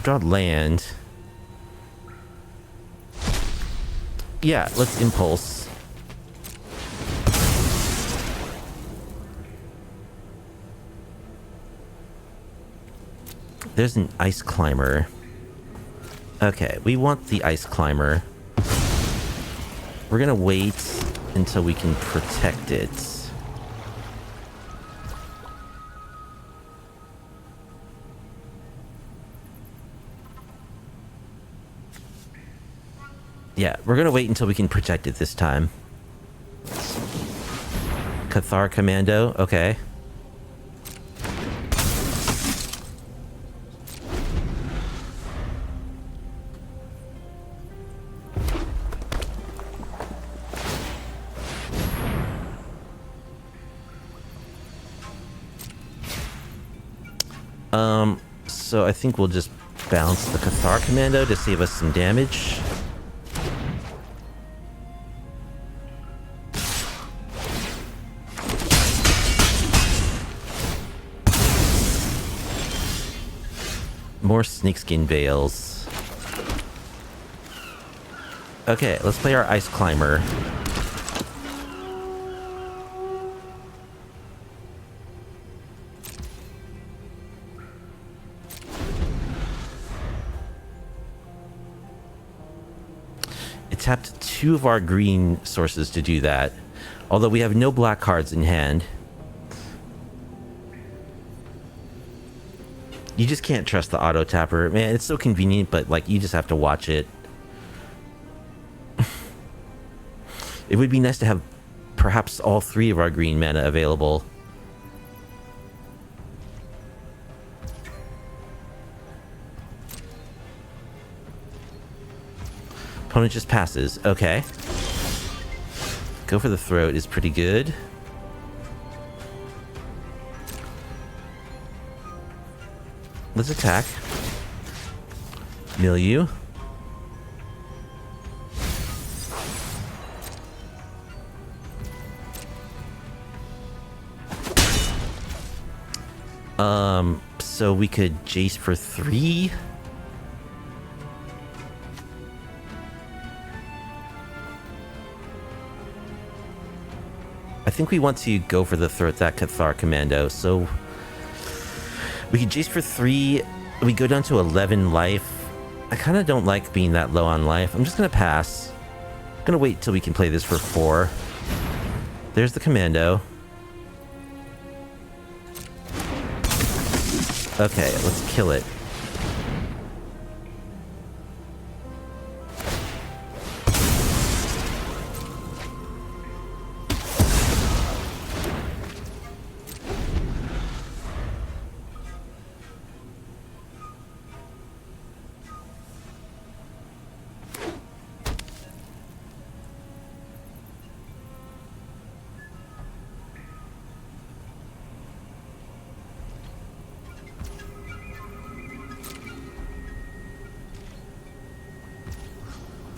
Draw land. Yeah, let's Impulse. There's an Ice Climber. Okay, we want the Ice Climber. We're gonna wait until we can protect it. Yeah, we're gonna wait until we can protect it this time. Cathar Commando, okay. So I think we'll just bounce the Cathar Commando to save us some damage. More snakeskin veils. Okay, let's play our Ice Climber. It tapped 2 of our green sources to do that, although we have no black cards in hand. You just can't trust the auto tapper. Man, it's so convenient, but like you just have to watch it. It would be nice to have perhaps all 3 of our green mana available. Opponent just passes. Okay. Go for the throat is pretty good. Let's attack. Milieu. So we could Jace for 3. I think we want to go for the throat that Cathar Commando, so we could Jace for 3. We go down to 11 life. I kind of don't like being that low on life. I'm just going to pass. I'm going to wait till we can play this for 4. There's the Commando. Okay, let's kill it.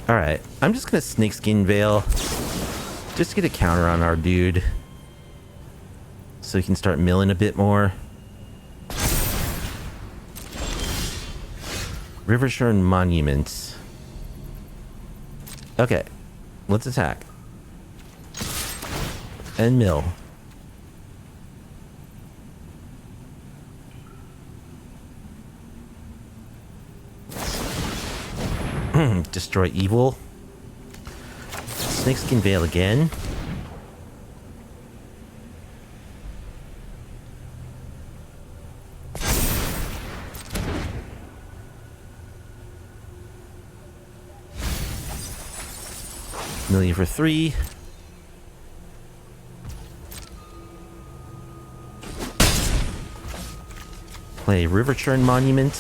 Alright, I'm just gonna Snakeskin Veil. Just to get a counter on our dude. So he can start milling a bit more. Riverchurn Monument. Okay, let's attack. And mill. Destroy evil. Snakeskin Veil again. Million for 3. Play Riverchurn Monument.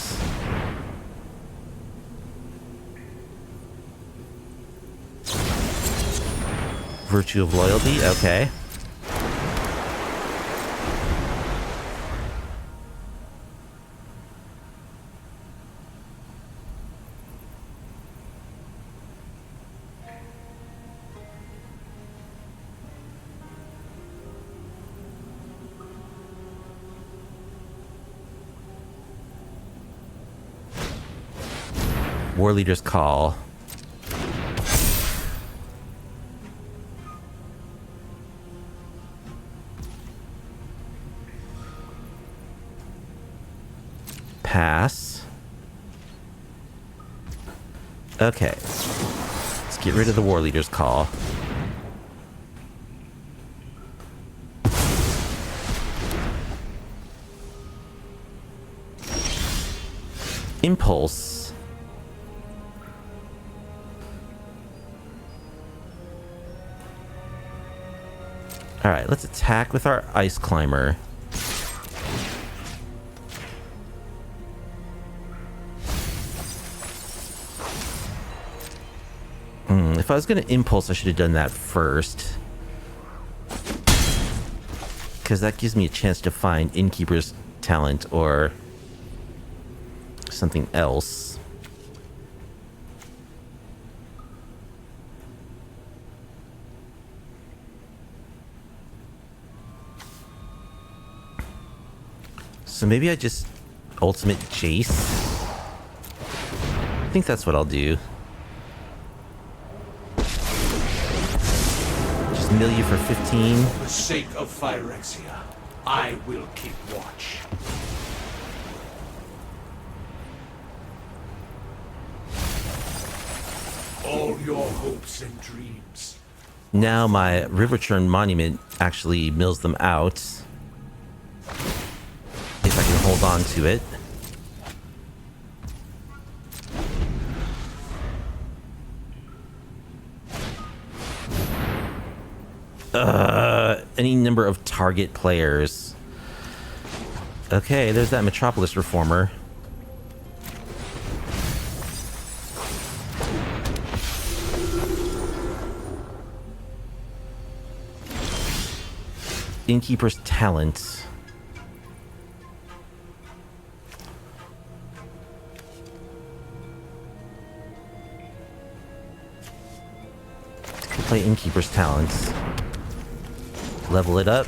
Virtue of Loyalty, okay. War Leader's Call. Pass. Okay. Let's get rid of the War Leader's Call. Impulse. Alright, let's attack with our Ice Climber. If I was going to Impulse, I should have done that first. Because that gives me a chance to find Innkeeper's talent or something else. So maybe I just ultimate Jace. I think that's what I'll do. Just mill you for 15. For the sake of Phyrexia, I will keep watch. All your hopes and dreams. Now my Riverchurn Monument actually mills them out. If I can hold on to it. Any number of target players. Okay, there's that Metropolis Reformer. Innkeeper's Talent. Play Innkeeper's Talents. Level it up.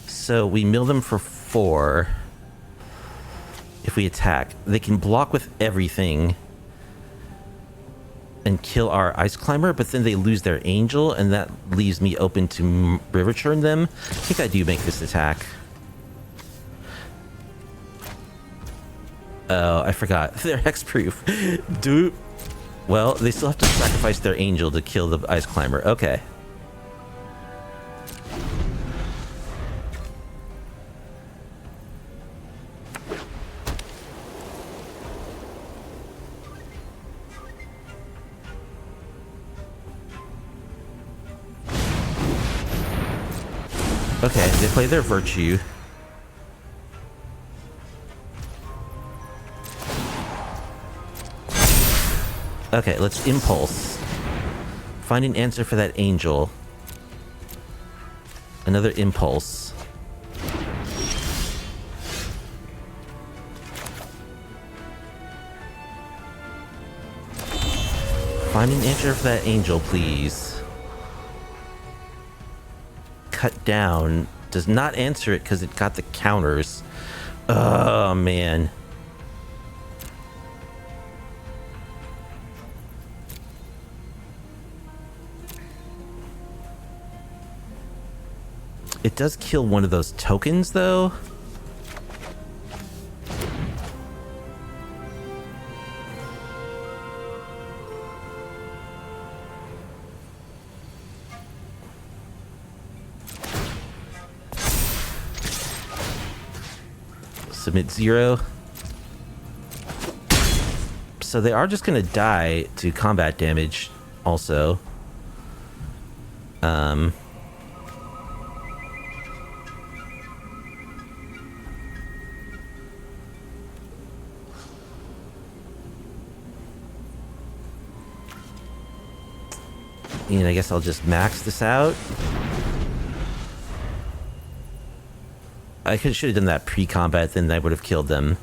So we mill them for 4. If we attack, they can block with everything and kill our ice climber, but then they lose their angel, and that leaves me open to Riverchurn them. I think I do make this attack. Oh, I forgot. They're hexproof. Dude. Well, they still have to sacrifice their angel to kill the ice climber. Okay. Okay, they play their virtue. Okay, let's impulse. Find an answer for that angel. Another impulse. Find an answer for that angel, please. Cut down. Does not answer it because it got the counters. Oh, man. It does kill one of those tokens, though. Submit 0. So they are just going to die to combat damage also. And I guess I'll just max this out. I should have done that pre-combat, then I would have killed them.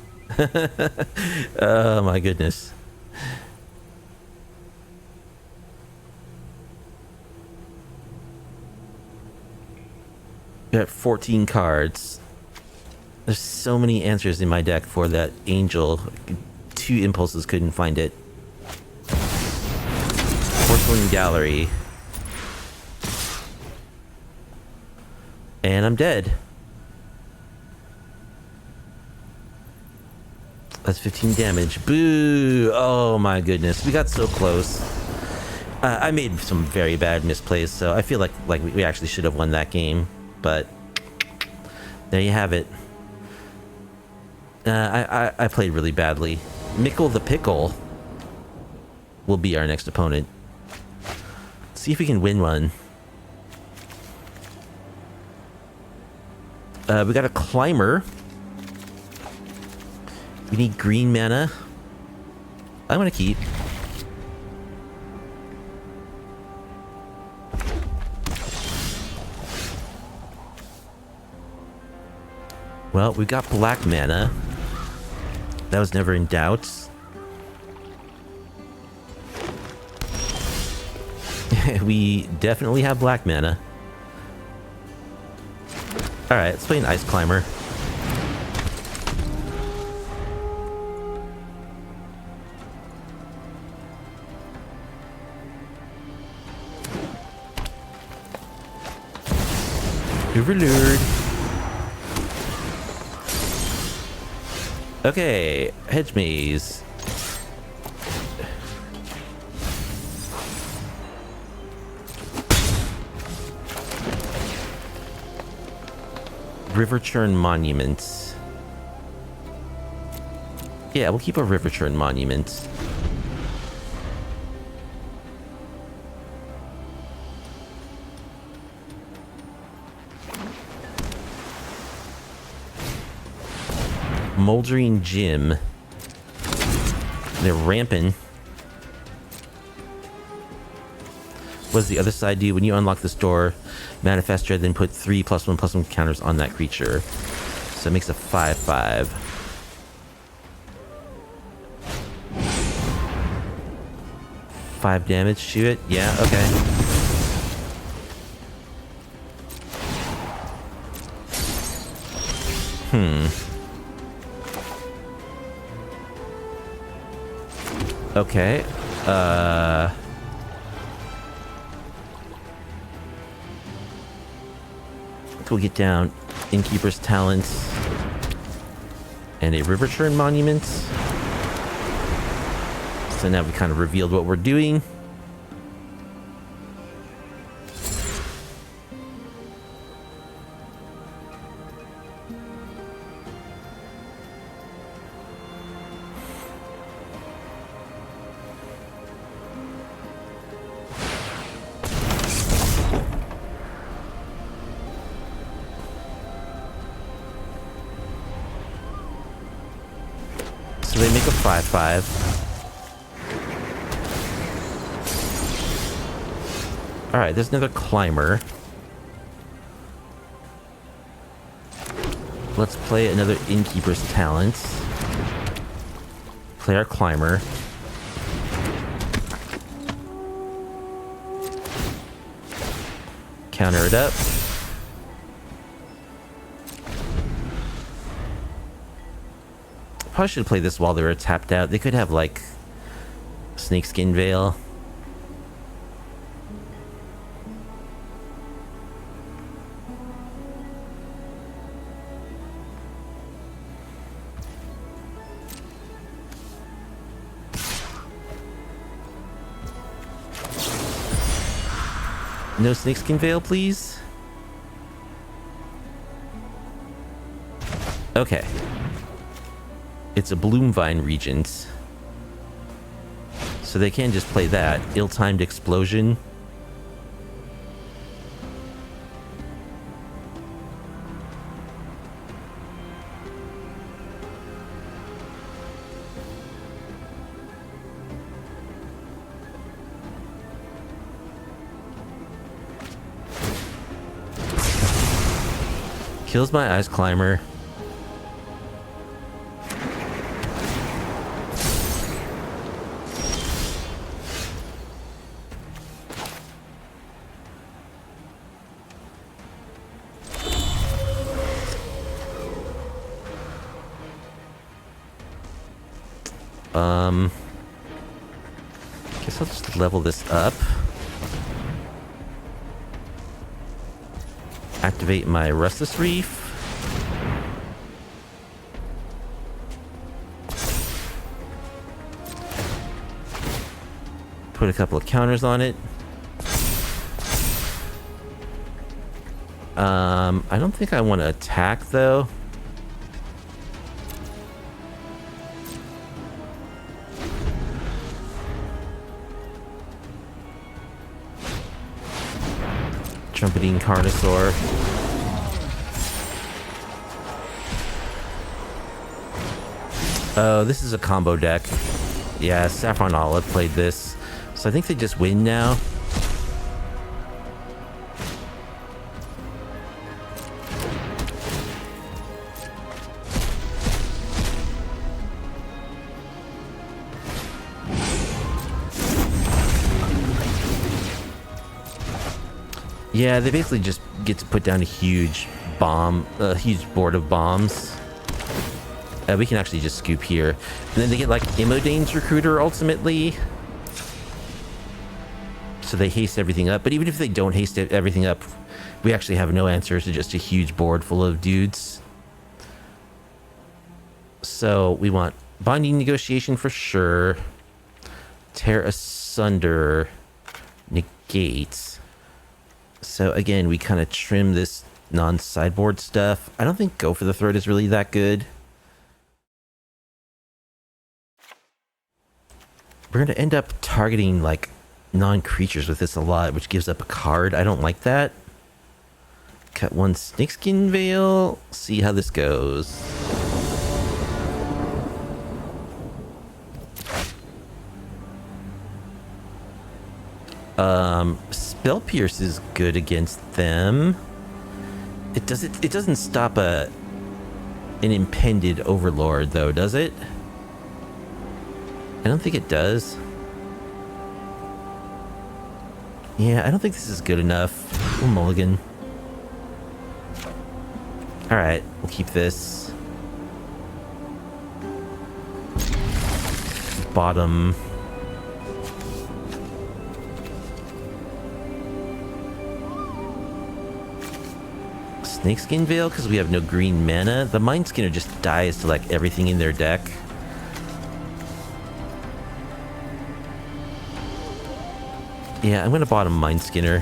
Oh my goodness. Got 14 cards. There's so many answers in my deck for that angel. 2 impulses couldn't find it. Porcelain Gallery. And I'm dead. That's 15 damage. Boo! Oh my goodness, we got so close. I made some very bad misplays, so I feel like we actually should have won that game. But there you have it. I played really badly. Mickle the Pickle will be our next opponent. Let's see if we can win one. We got a Climber. We need green mana. I'm gonna keep. Well, we got black mana. That was never in doubt. We definitely have black mana. Alright, let's play an Ice Climber. Overlord. Okay, Hedge Maze. Riverchurn Monument. Yeah, we'll keep a Riverchurn Monument. Moldering Gym. They're ramping. What does the other side do? When you unlock this door, manifest dread, then put 3+1/+1 counters on that creature. So it makes a 5/5. Five damage to it? Yeah, okay. Okay. We'll get down Innkeeper's Talents and a Riverchurn Monument. So now we kind of revealed what we're doing. So they make a 5/5. Alright, there's another Climber. Let's play another Innkeeper's Talents. Play our Climber. Counter it up. Probably should have played this while they were tapped out. They could have, like, Snakeskin Veil. No Snakeskin Veil, please? Okay. It's a Bloomvine Regent. So they can just play that. Ill-timed Explosion. Kills my Ice Climber. Guess I'll just level this up. Activate my Restless Reef. Put a couple of counters on it. I don't think I want to attack though. Trumpeting Carnosaur. Oh, this is a combo deck. Yeah, Saffron Olive played this. So I think they just win now. Yeah, they basically just get to put down a huge bomb, a huge board of bombs. We can actually just scoop here. And then they get like Imodane's Recruiter ultimately. So they haste everything up. But even if they don't haste everything up, we actually have no answers to just a huge board full of dudes. So we want Binding Negotiation for sure. Tear Asunder. Negate. So again, we kind of trim this non-sideboard stuff. I don't think Go for the Throat is really that good. We're going to end up targeting like non-creatures with this a lot, which gives up a card. I don't like that. Cut one Snakeskin Veil. See how this goes. Spell Pierce is good against them. It doesn't stop an impended Overlord though, does it? I don't think it does. Yeah, I don't think this is good enough. We'll mulligan. Alright, we'll keep this. Bottom. Snakeskin Veil because we have no green mana. The Mindskinner just dies to like everything in their deck. Yeah, I'm gonna bottom Mindskinner.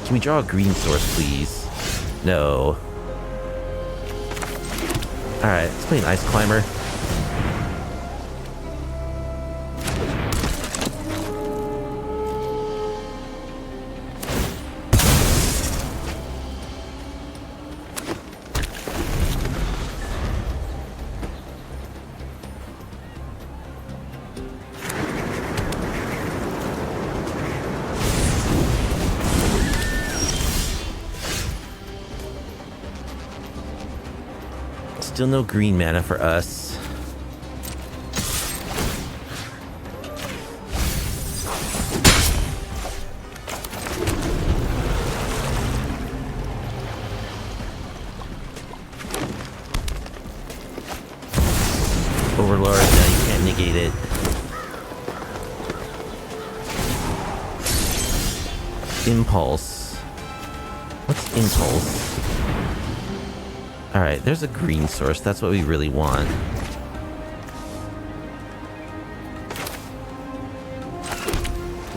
Can we draw a green source, please? No. Alright, let's play an Ice Climber. Still no green mana for us. Overlord, no, you can't negate it. Impulse. What's Impulse? Alright, there's a green source. That's what we really want.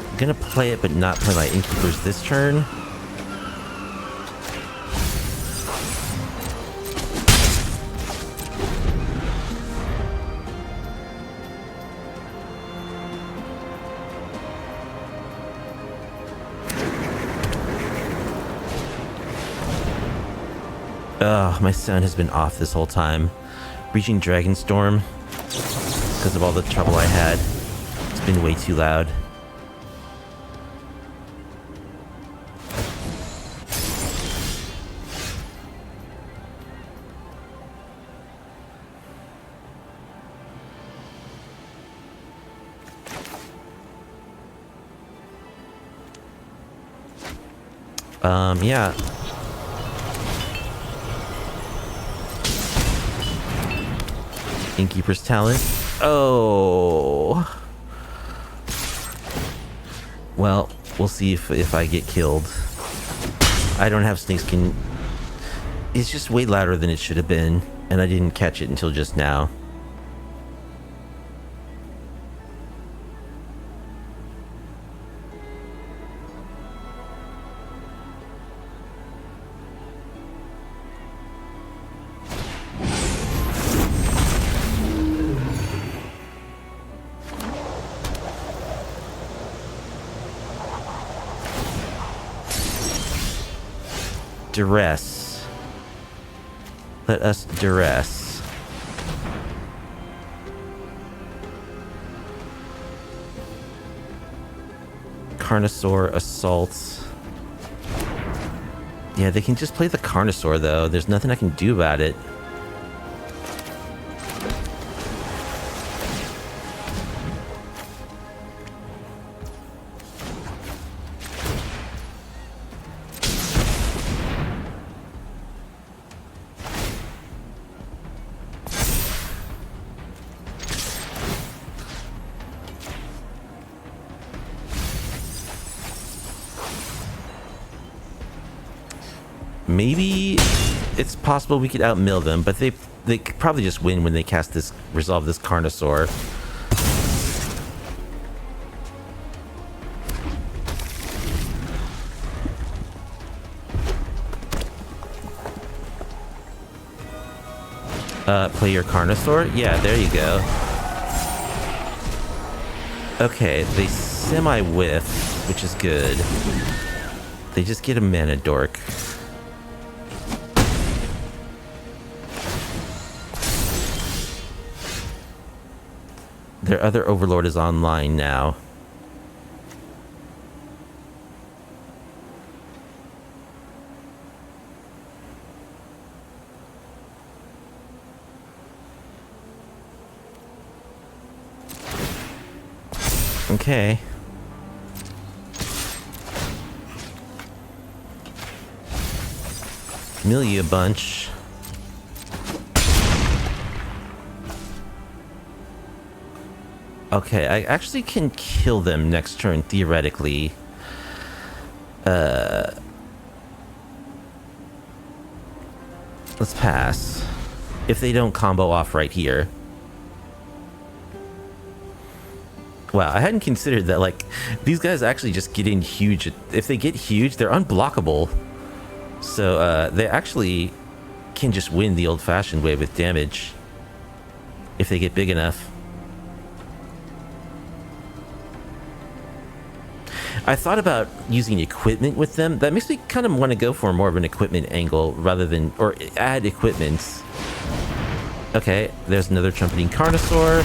I'm gonna play it, but not play my Innkeepers this turn. Ugh, my sound has been off this whole time. Reaching Dragonstorm because of all the trouble I had. It's been way too loud. Yeah. Innkeeper's Talent. Oh. Well, we'll see if I get killed. I don't have Snakeskin. It's just way louder than it should have been, and I didn't catch it until just now. duress. Let us duress. Carnosaur assault. Yeah, they can just play the Carnosaur though. There's nothing I can do about it. Maybe it's possible we could outmill them, but they could probably just win when they cast this, resolve this Carnosaur. Play your Carnosaur? Yeah, there you go. Okay, they semi-whiff, which is good. They just get a mana dork. Their other overlord is online now. Okay. Mill you a bunch. Okay, I actually can kill them next turn, theoretically. Let's pass. If they don't combo off right here. Wow, I hadn't considered that, like, these guys actually just get in huge. If they get huge, they're unblockable. So, they actually can just win the old-fashioned way with damage. If they get big enough. I thought about using equipment with them. That makes me kind of want to go for more of an equipment angle rather than, or add equipment. Okay, there's another trumpeting Carnosaur.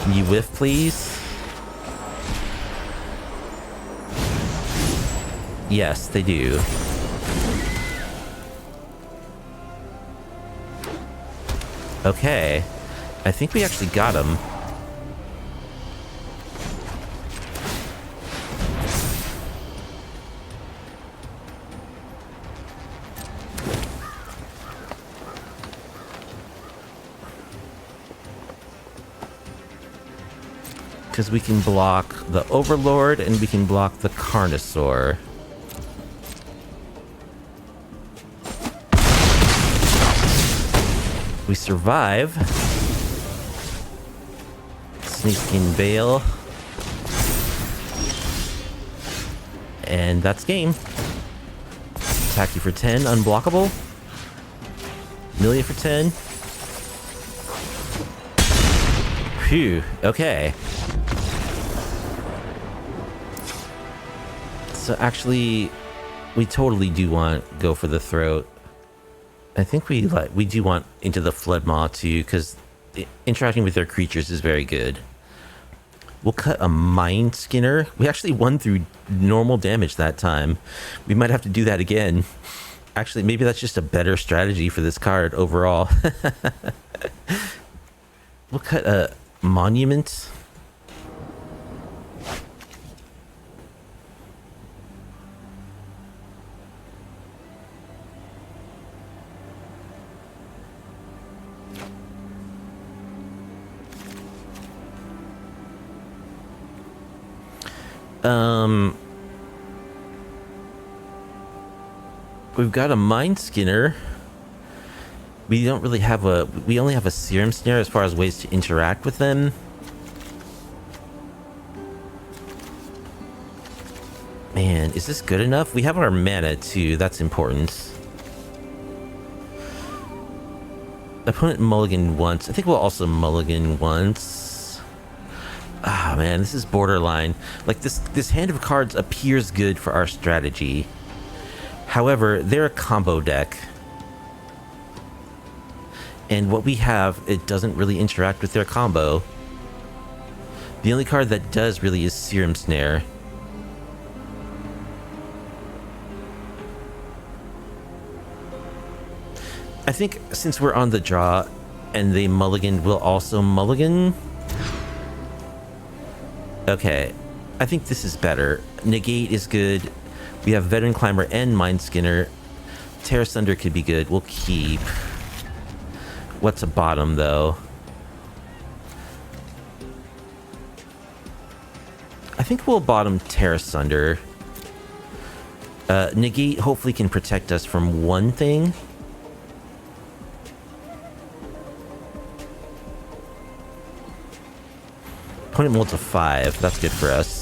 Can you whiff, please? Yes, they do. Okay, I think we actually got him. Because we can block the Overlord and we can block the Carnosaur. We survive. Snakeskin Veil. And that's game. Attack you for 10, unblockable. Mill you for 10. Phew, okay. So actually, we totally do want go for the throat. I think we do want into the Flood Maw too, because interacting with their creatures is very good. We'll cut a Mindskinner. We actually won through normal damage that time. We might have to do that again. Actually, maybe that's just a better strategy for this card overall. We'll cut a Monument. We've got a Mindskinner. We don't really have a... We only have a Serum Snare as far as ways to interact with them. Man, is this good enough? We have our mana too, that's important. Opponent mulligan once. I think we'll also mulligan once. Ah, man, this is borderline. Like, this hand of cards appears good for our strategy. However, they're a combo deck. And what we have, it doesn't really interact with their combo. The only card that does really is Serum Snare. I think since we're on the draw and they mulligan, we'll also mulligan. Okay, I think this is better. Negate is good. We have Veteran Climber and Mindskinner. Terra Sunder could be good. We'll keep. What's a bottom, though? I think we'll bottom Terra Sunder. Negate hopefully can protect us from one thing. Opponent multi 5. That's good for us.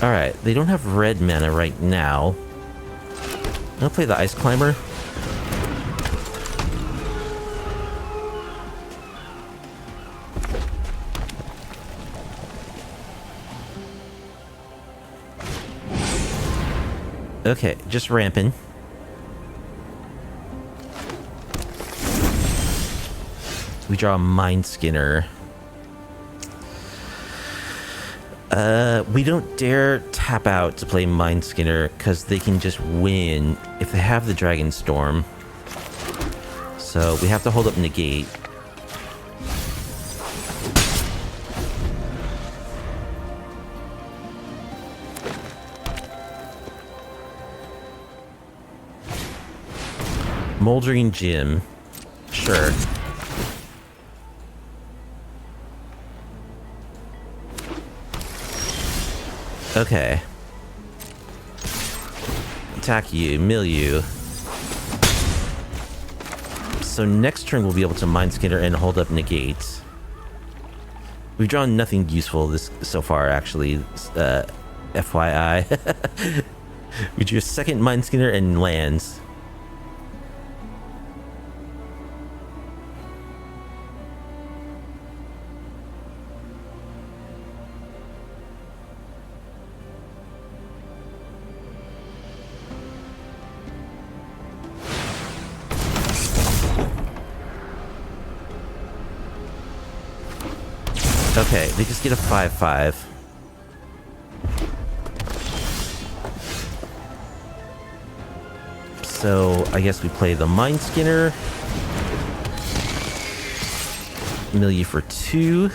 Alright, they don't have red mana right now. I'll play the Ice Climber. Okay, just ramping. We draw a Mindskinner. We don't dare tap out to play Mindskinner because they can just win if they have the Dragonstorm. So we have to hold up Negate. Moldering Gym. Sure. Okay. Attack you, mill you. So next turn we'll be able to Mindskinner and hold up Negate. We've drawn nothing useful this so far, actually. FYI. We drew a second Mindskinner and lands. Okay, they just get a 5/5. So I guess we play the Mindskinner. Mill you for 2.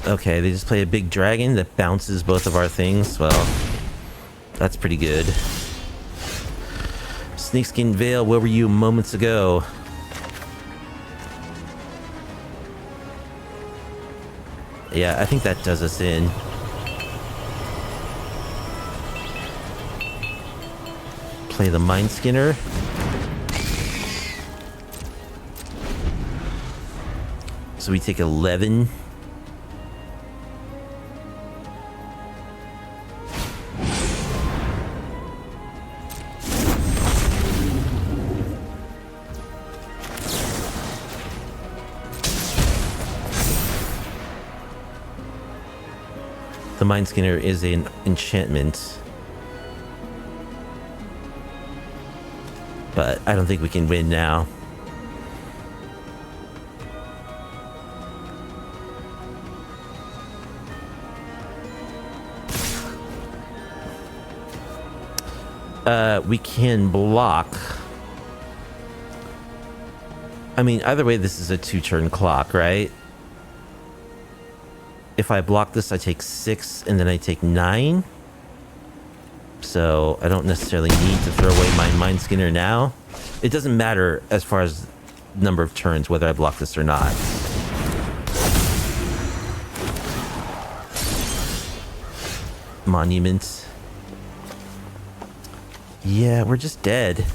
Okay, they just play a big dragon that bounces both of our things. Well, that's pretty good. Snakeskin Veil, where were you moments ago? Yeah, I think that does us in. Play the Mindskinner. So we take 11. The Mindskinner is an enchantment. But I don't think we can win now. We can block. I mean, either way, this is a 2-turn clock, right? If I block this, I take 6, and then I take 9. So I don't necessarily need to throw away my Mindskinner now. It doesn't matter as far as number of turns, whether I block this or not. Monument. Yeah, we're just dead.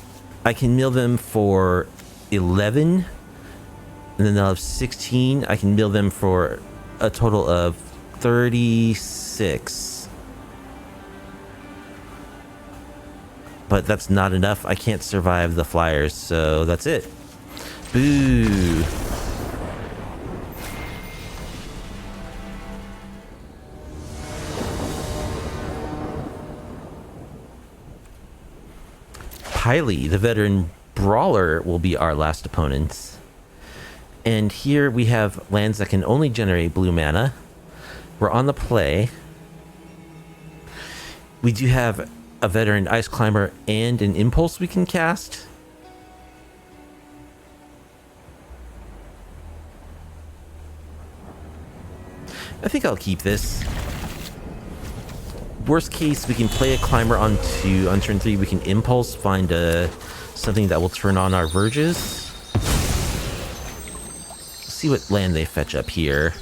I can mill them for 11, and then they'll have 16. I can mill them for a total of 36. But that's not enough. I can't survive the flyers, so that's it. Boo. Piley, the veteran brawler, will be our last opponent. And here we have lands that can only generate blue mana. We're on the play. We do have a veteran ice climber and an impulse we can cast. I think I'll keep this. Worst case, we can play a climber on turn 3. We can impulse, find something that will turn on our verges. See what land they fetch up here.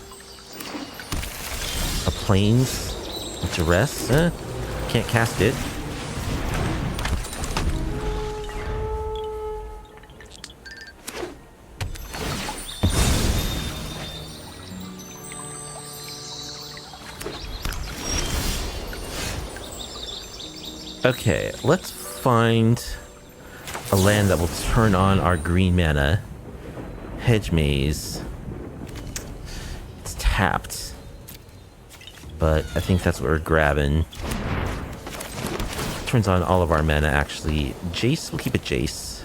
A plains, duress. Can't cast it. Okay, let's find a land that will turn on our green mana. Hedge Maze. It's tapped. But I think that's what we're grabbing. Turns on all of our mana, actually. Jace, we'll keep it Jace.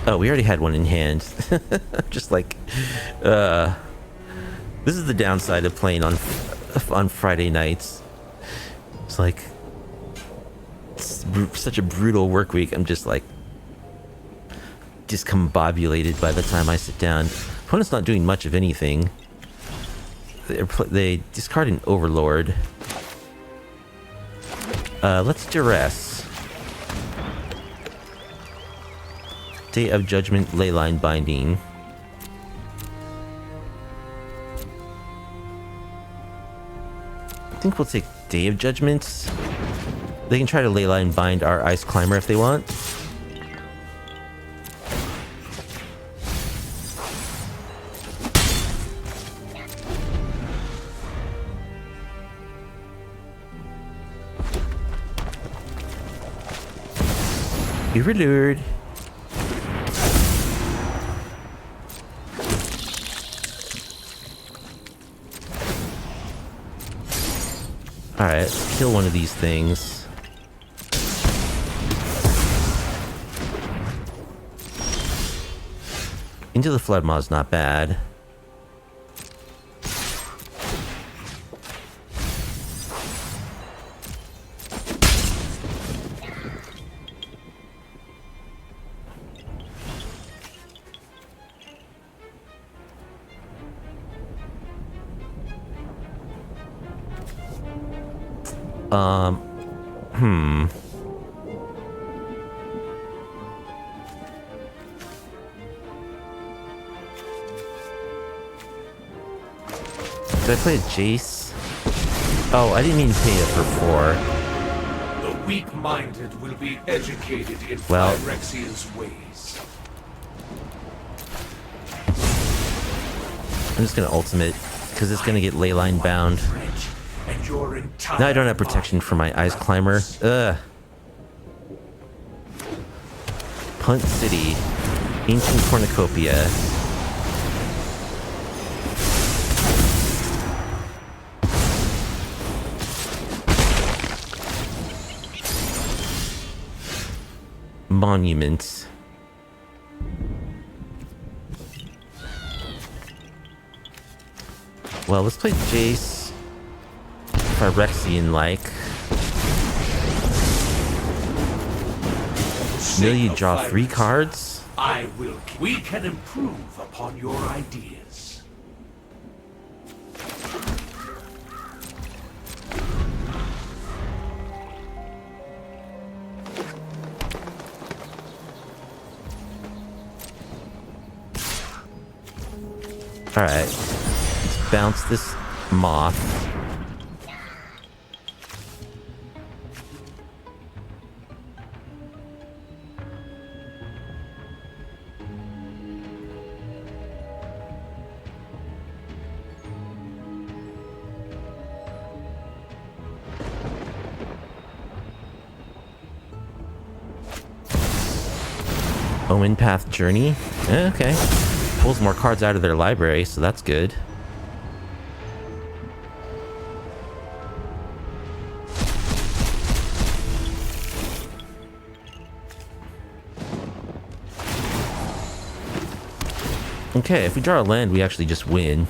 Oh, we already had one in hand. Just like... This is the downside of playing on Friday nights. It's like it's such a brutal work week. I'm just like discombobulated by the time I sit down. Opponent's not doing much of anything. They discard an Overlord. Let's duress. Day of Judgment, Leyline Binding. I think we'll take Day of Judgment. They can try to Leyline Bind our Ice Climber if they want. Overlord. Alright, let's kill one of these things. Into the Flood Maw's not bad. Did I play a Jace? Oh, I didn't mean to pay it for 4. The weak-minded will be educated in Well, Phyrexian's ways. I'm just gonna ultimate, because it's gonna get Leyline bound. Now I don't have protection for my Ice Climber. Ugh. Punt City. Ancient Cornucopia. Monument. Well, let's play Jace. Phyrexian-like. Will you draw 3 cards? I will. We can improve upon your ideas. Alright. Let's bounce this moth. Omen Path Journey. Okay. Pulls more cards out of their library, so that's good. Okay, if we draw a land, we actually just win.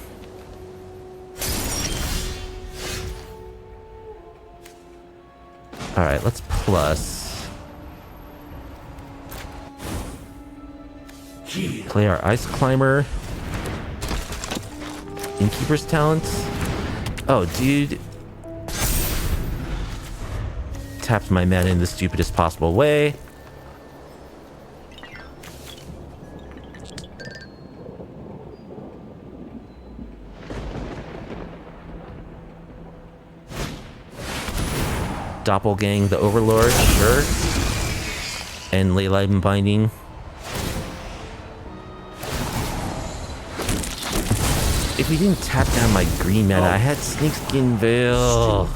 Alright, let's plus. Play our Ice Climber. Innkeeper's Talents. Oh, dude. Tapped my mana in the stupidest possible way. Doppelgang the Overlord, sure. And Leyline Binding. If we didn't tap down my green mana, I had Snakeskin Veil.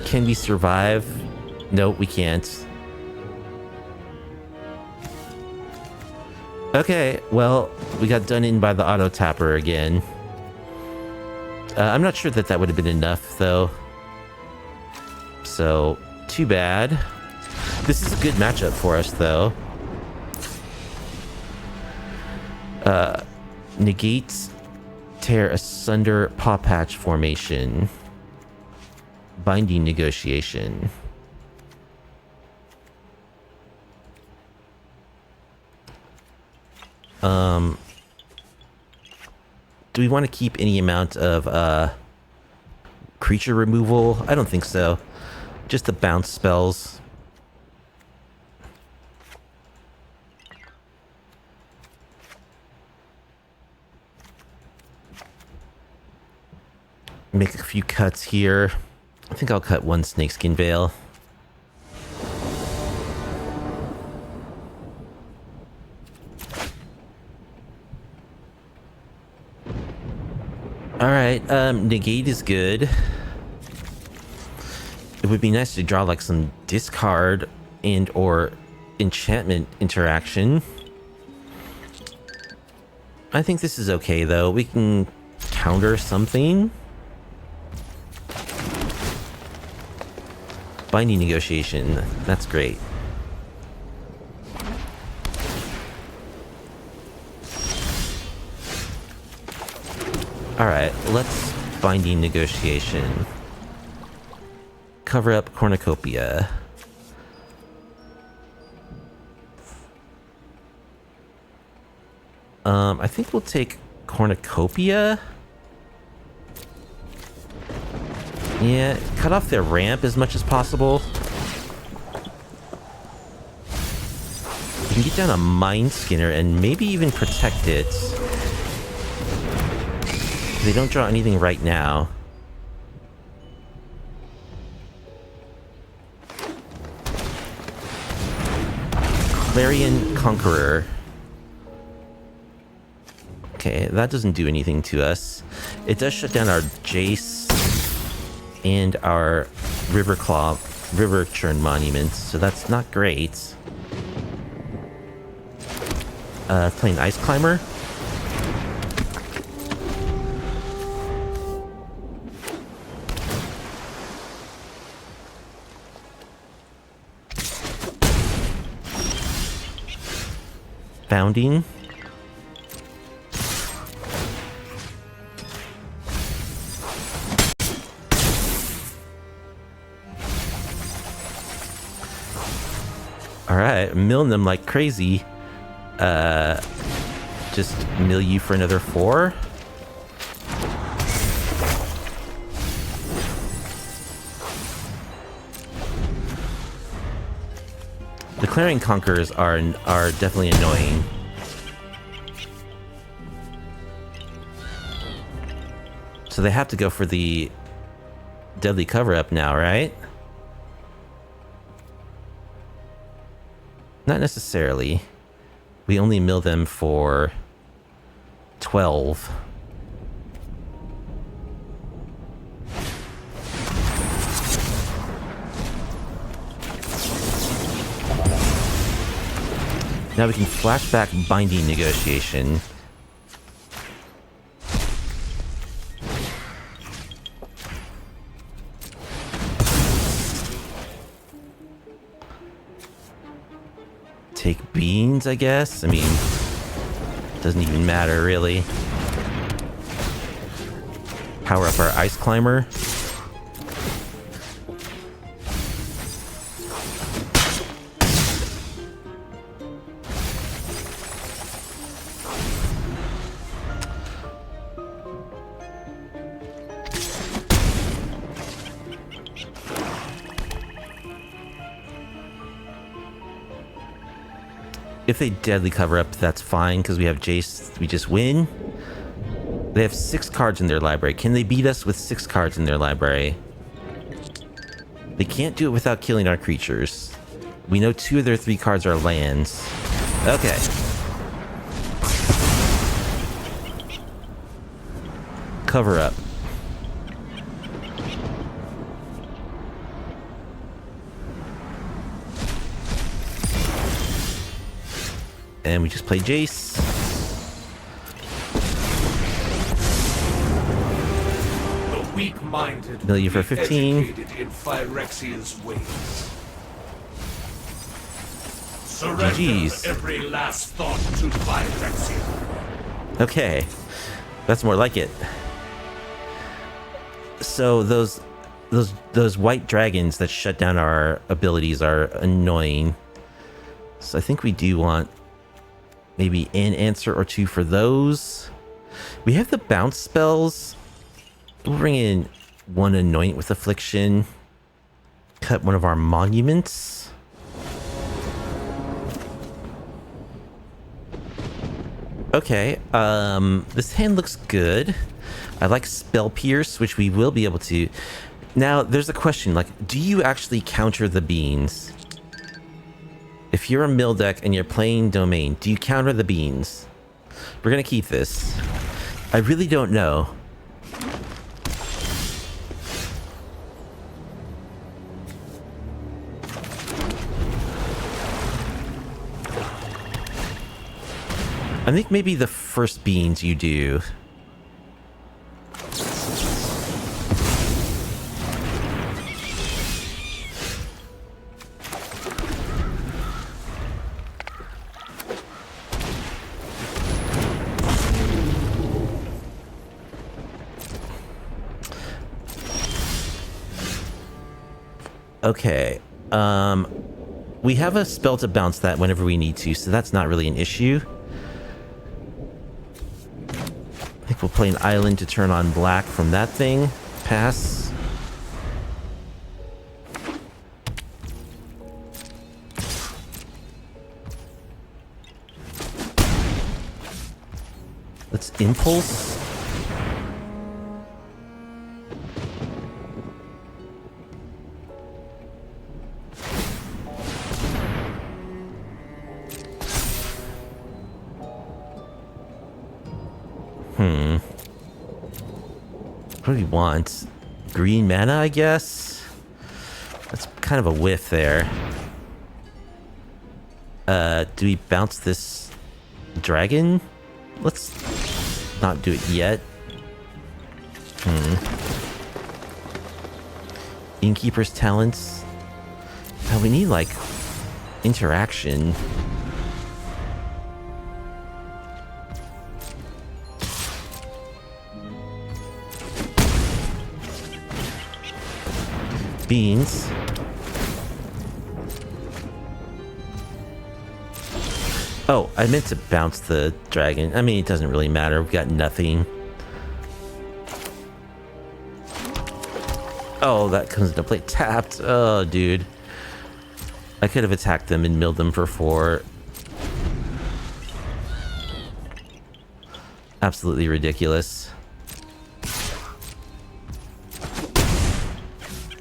Can we survive? Nope, we can't. Okay, well, we got done in by the auto tapper again. I'm not sure that that would have been enough, though. So, too bad. This is a good matchup for us, though. Negate, tear asunder, paw patch formation. Binding negotiation. Do we want to keep any amount of creature removal? I don't think so. Just the bounce spells. Make a few cuts here. I think I'll cut one Snakeskin Veil. Alright, negate is good. It would be nice to draw like some discard and or enchantment interaction. I think this is okay though. We can counter something. Binding negotiation, that's great. Alright, let's binding negotiation. Cover up cornucopia. I think we'll take cornucopia. Yeah, cut off their ramp as much as possible. We can get down a Mindskinner and maybe even protect it. They don't draw anything right now. Clarion Conqueror. Okay, that doesn't do anything to us. It does shut down our Jace and our Riverchurn Monument, so that's not great. Playing Ice Climber. Bounding. Alright, milling them like crazy. Just mill you for another 4. The Clarion Conquerors are definitely annoying. So they have to go for the Deadly Cover-Up now, right? Not necessarily. We only mill them for 12. Now we can flashback binding negotiation. Take beans, I guess? I mean, doesn't even matter, really. Power up our ice climber. If they deadly cover up, that's fine, because we have Jace. We just win. They have 6 cards in their library. Can they beat us with 6 cards in their library? They can't do it without killing our creatures. We know 2 of their 3 cards are lands. Okay. Cover up. And we just play Jace. The weak-minded Million for will be 15. educated in Phyrexia's ways. Surrender GG's. every last thought to Phyrexia. Okay. That's more like it. So those white dragons that shut down our abilities are annoying. So I think we do want maybe an answer or 2 for those. We have the bounce spells. We'll bring in 1 Anoint with Affliction. Cut one of our monuments. Okay, this hand looks good. I like Spell Pierce, which we will be able to. Now, there's a question, like, do you actually counter the beans? If you're a mill deck and you're playing Domain, do you counter the beans? We're gonna keep this. I really don't know. I think maybe the first beans you do. Okay, we have a spell to bounce that whenever we need to, so that's not really an issue. I think we'll play an island to turn on black from that thing. Pass. Let's impulse. What do we want? Green mana, I guess? That's kind of a whiff there. Do we bounce this dragon? Let's not do it yet. Innkeeper's talents. Oh, we need, like, interaction. Beans. Oh, I meant to bounce the dragon. I mean, it doesn't really matter. We've got nothing. Oh, that comes into play. Tapped. Oh, dude. I could have attacked them and milled them for 4. Absolutely ridiculous.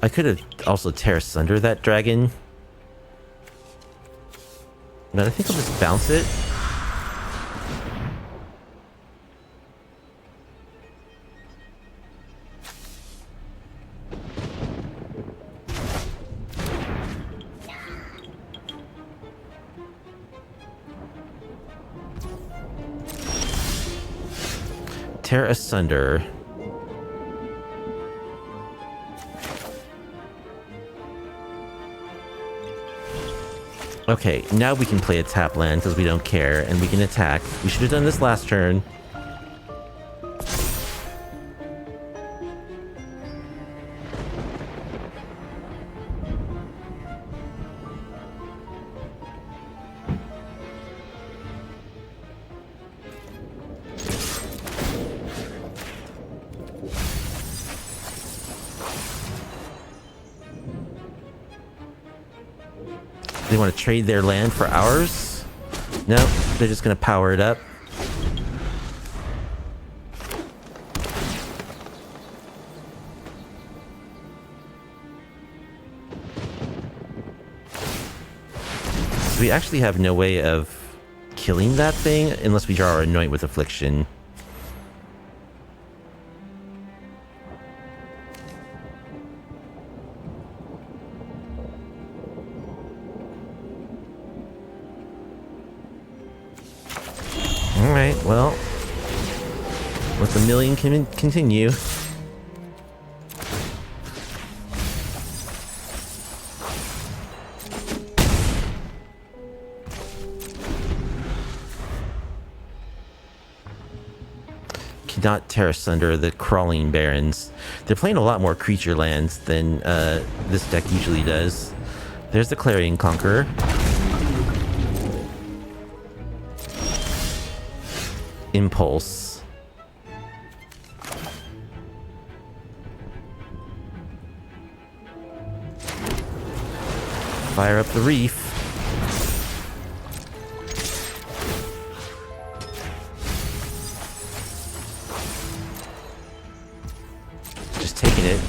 I could have also tear asunder that dragon. But I think I'll just bounce it. Tear asunder. Okay, now we can play a tap land because we don't care, and we can attack. We should have done this last turn. They want to trade their land for ours? No, they're just going to power it up. So we actually have no way of killing that thing unless we draw our Anoint with Affliction. Alright, well, let the million continue. Cannot tear asunder the Crawling Barrens. They're playing a lot more creature lands than this deck usually does. There's the Clarion Conqueror. Impulse. Fire up the Reef. Just taking it.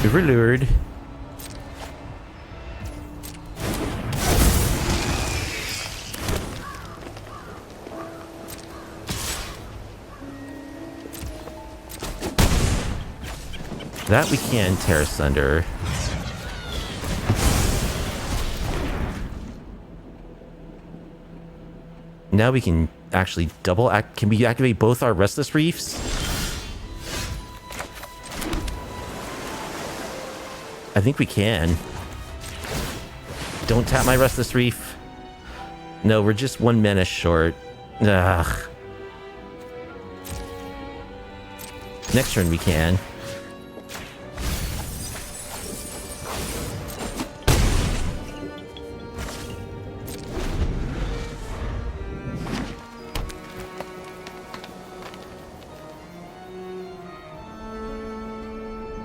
We were lured. That we can tear asunder. Now we can actually double act. Can we activate both our Restless Reefs? I think we can. Don't tap my Restless Reef. No, we're just 1 mana short. Ugh. Next turn we can.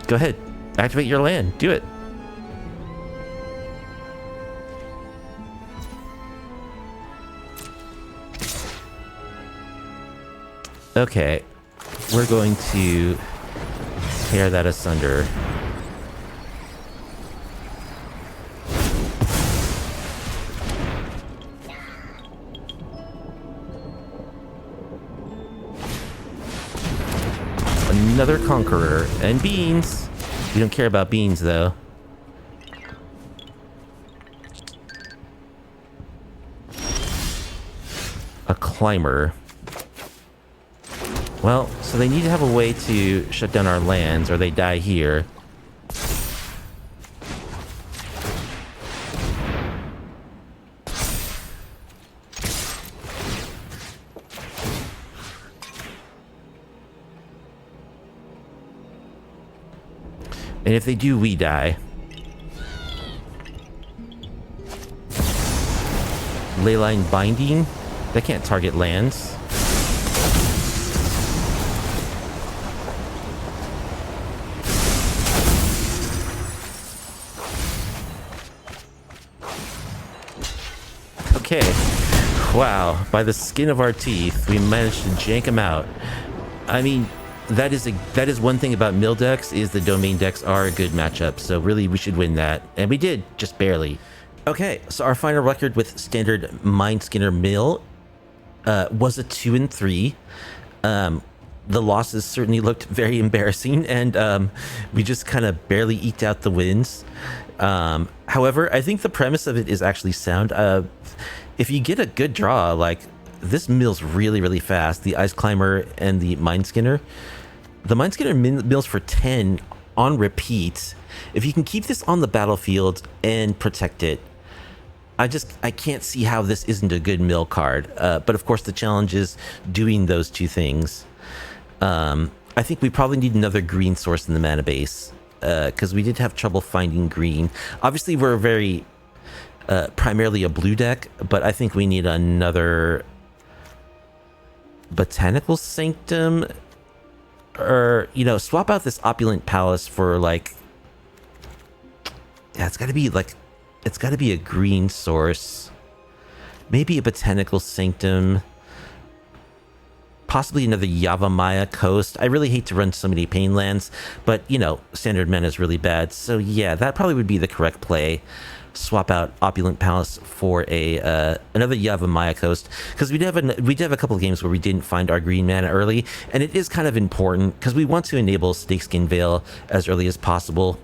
Go ahead. Activate your land. Do it. Okay. We're going to tear that asunder. Another Conqueror. And beans. We don't care about beans, though. A Climber. Well, so they need to have a way to shut down our lands, or they die here. And if they do, we die. Leyline Binding? They can't target lands. Okay. Wow. By the skin of our teeth, we managed to jank them out. I mean, that is one thing about mill decks, is the domain decks are a good matchup. So really, we should win that. And we did, just barely. Okay, so our final record with standard Mindskinner mill was a 2-3. the losses certainly looked very embarrassing, and we just kind of barely eked out the wins. However, I think the premise of it is actually sound. If you get a good draw, like this mills really, really fast, the Ice Climber and the Mindskinner. The Mindskinner mills for 10 on repeat. If you can keep this on the battlefield and protect it, I can't see how this isn't a good mill card. But of course, the challenge is doing those two things. I think we probably need another green source in the mana base, because we did have trouble finding green. Obviously, we're very primarily a blue deck, but I think we need another Botanical Sanctum, or swap out this Opulent Palace for like, yeah, it's got to be a green source, maybe a Botanical Sanctum, possibly another Yavimaya Coast. I really hate to run so many pain lands, but standard mana is really bad, so yeah, that probably would be the correct play. Swap out Opulent Palace for another Yavimaya Coast, because we did have a couple of games where we didn't find our green mana early, and it is kind of important because we want to enable Snakeskin Veil as early as possible.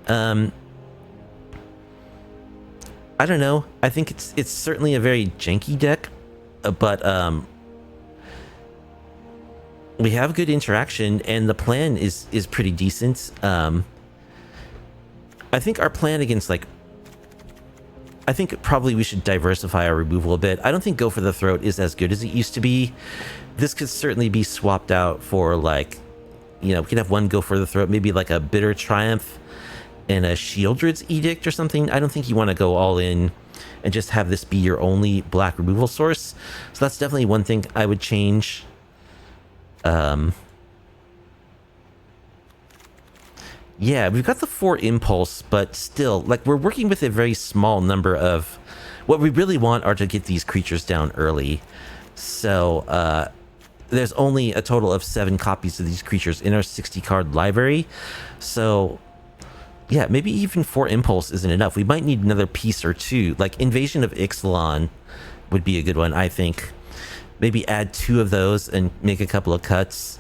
I don't know. I think it's certainly a very janky deck, but we have good interaction, and the plan is pretty decent. I think our plan against I think probably we should diversify our removal a bit. I don't think Go for the Throat is as good as it used to be. This could certainly be swapped out for we can have one Go for the Throat, maybe like a Bitter Triumph and a Shieldred's Edict or something. I don't think you want to go all in and just have this be your only black removal source. So that's definitely one thing I would change. Yeah, we've got the 4 Impulse, but still, we're working with a very small number of... What we really want are to get these creatures down early. So, there's only a total of 7 copies of these creatures in our 60-card library. So, yeah, maybe even 4 Impulse isn't enough. We might need another piece or two. Invasion of Ixalan would be a good one, I think. Maybe add 2 of those and make a couple of cuts.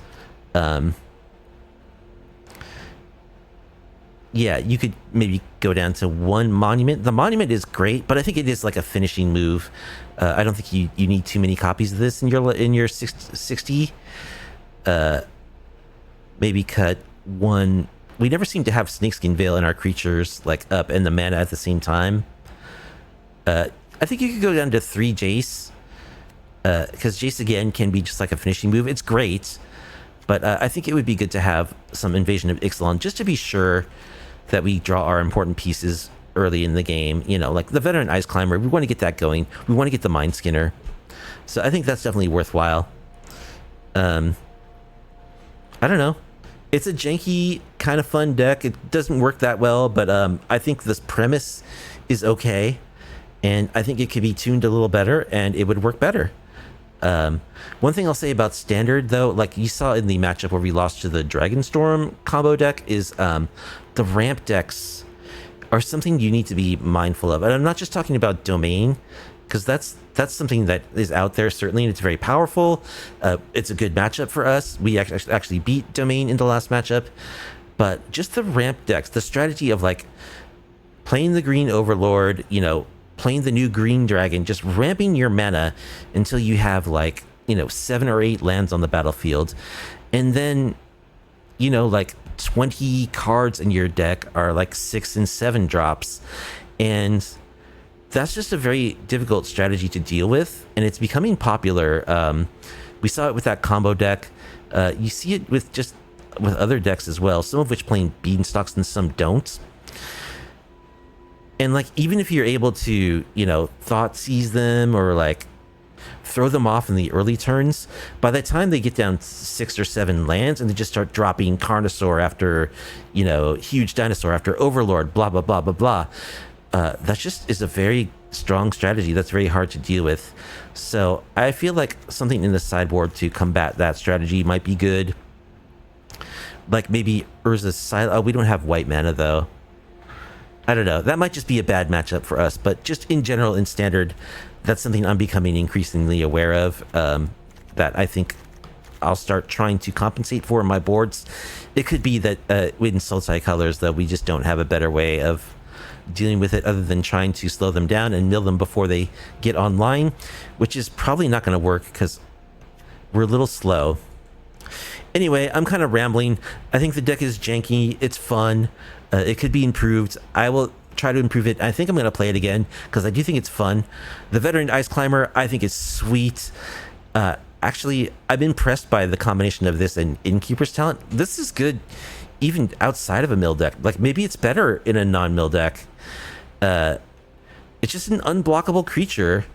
Yeah, you could maybe go down to 1 Monument. The Monument is great, but I think it is like a finishing move. I don't think you need too many copies of this in your 60. Maybe cut 1. We never seem to have Snakeskin Veil in our creatures up and the mana at the same time. I think you could go down to 3 Jace, because Jace again can be just like a finishing move. It's great, but I think it would be good to have some Invasion of Ixalan just to be sure that we draw our important pieces early in the game. Like the Veteran Ice Climber, we want to get that going. We want to get the Mindskinner. So I think that's definitely worthwhile. I don't know. It's a janky, kind of fun deck. It doesn't work that well, but I think this premise is okay. And I think it could be tuned a little better, and it would work better. One thing I'll say about Standard, though, like you saw in the matchup where we lost to the Dragonstorm combo deck, is the ramp decks are something you need to be mindful of. And I'm not just talking about Domain, because that's something that is out there, certainly, and it's very powerful. It's a good matchup for us. We actually beat Domain in the last matchup. But just the ramp decks, the strategy of playing the green Overlord, playing the new green dragon, just ramping your mana until you have 7 or 8 lands on the battlefield, and then 20 cards in your deck are 6 and 7 drops, and that's just a very difficult strategy to deal with, and it's becoming popular. We saw it with that combo deck. You see it with other decks as well, some of which playing Beanstalks and some don't. And even if you're able to, thought seize them or throw them off in the early turns, by the time they get down 6 or 7 lands and they just start dropping Carnosaur after, Huge Dinosaur after Overlord, blah, blah, blah, blah, blah. That just is a very strong strategy that's very hard to deal with. So I feel like something in the sideboard to combat that strategy might be good. Maybe Urza's Silence. Oh, we don't have white mana though. I don't know. That might just be a bad matchup for us, but just in general, in Standard, that's something I'm becoming increasingly aware of, that I think I'll start trying to compensate for in my boards. It could be that in Sultai colors, though, we just don't have a better way of dealing with it other than trying to slow them down and mill them before they get online, which is probably not going to work because we're a little slow. Anyway, I'm kind of rambling. I think the deck is janky. It's fun. It could be improved. I will try to improve it. I think I'm going to play it again because I do think it's fun. The Veteran Ice Climber, I think is sweet. Actually, I'm impressed by the combination of this and Innkeeper's talent. This is good even outside of a mill deck. Like, maybe it's better in a non-mill deck. It's just an unblockable creature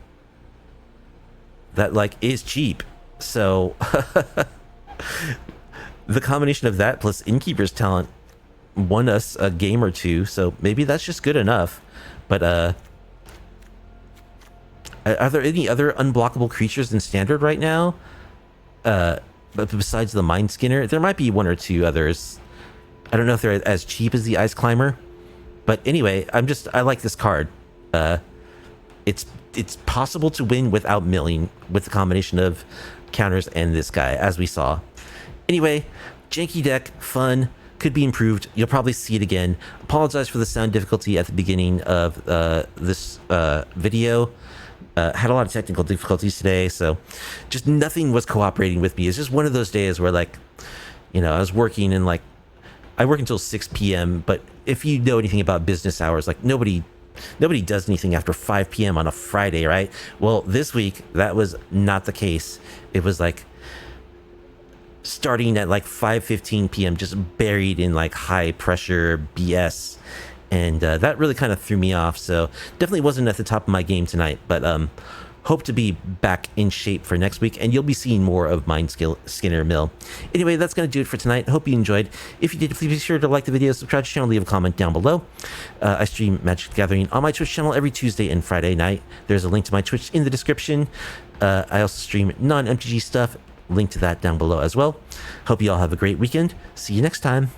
that, like, is cheap. So the combination of that plus Innkeeper's talent won us a game or two, so maybe that's just good enough. But are there any other unblockable creatures in Standard right now? But besides the Mindskinner, there might be one or two others. I don't know if they're as cheap as the Ice Climber, but anyway, I like this card. It's possible to win without milling with the combination of counters and this guy, as we saw. Anyway, janky deck, fun, could be improved. You'll probably see it again. Apologize for the sound difficulty at the beginning of this video. Had a lot of technical difficulties today, so just nothing was cooperating with me. It's just one of those days where, like, you know, I was working and, like, I work until 6 p.m., but if you know anything about business hours, like, nobody does anything after 5 p.m. on a Friday, right? Well, this week, that was not the case. It was, like, starting at, like, 5:15 p.m., just buried in, like, high-pressure BS. And that really kind of threw me off, so definitely wasn't at the top of my game tonight, but hope to be back in shape for next week, and you'll be seeing more of Mindskinner Mill. Anyway, that's going to do it for tonight. Hope you enjoyed. If you did, please be sure to like the video, subscribe to the channel, leave a comment down below. I stream Magic the Gathering on my Twitch channel every Tuesday and Friday night. There's a link to my Twitch in the description. I also stream non-MTG stuff. Link to that down below as well. Hope you all have a great weekend. See you next time.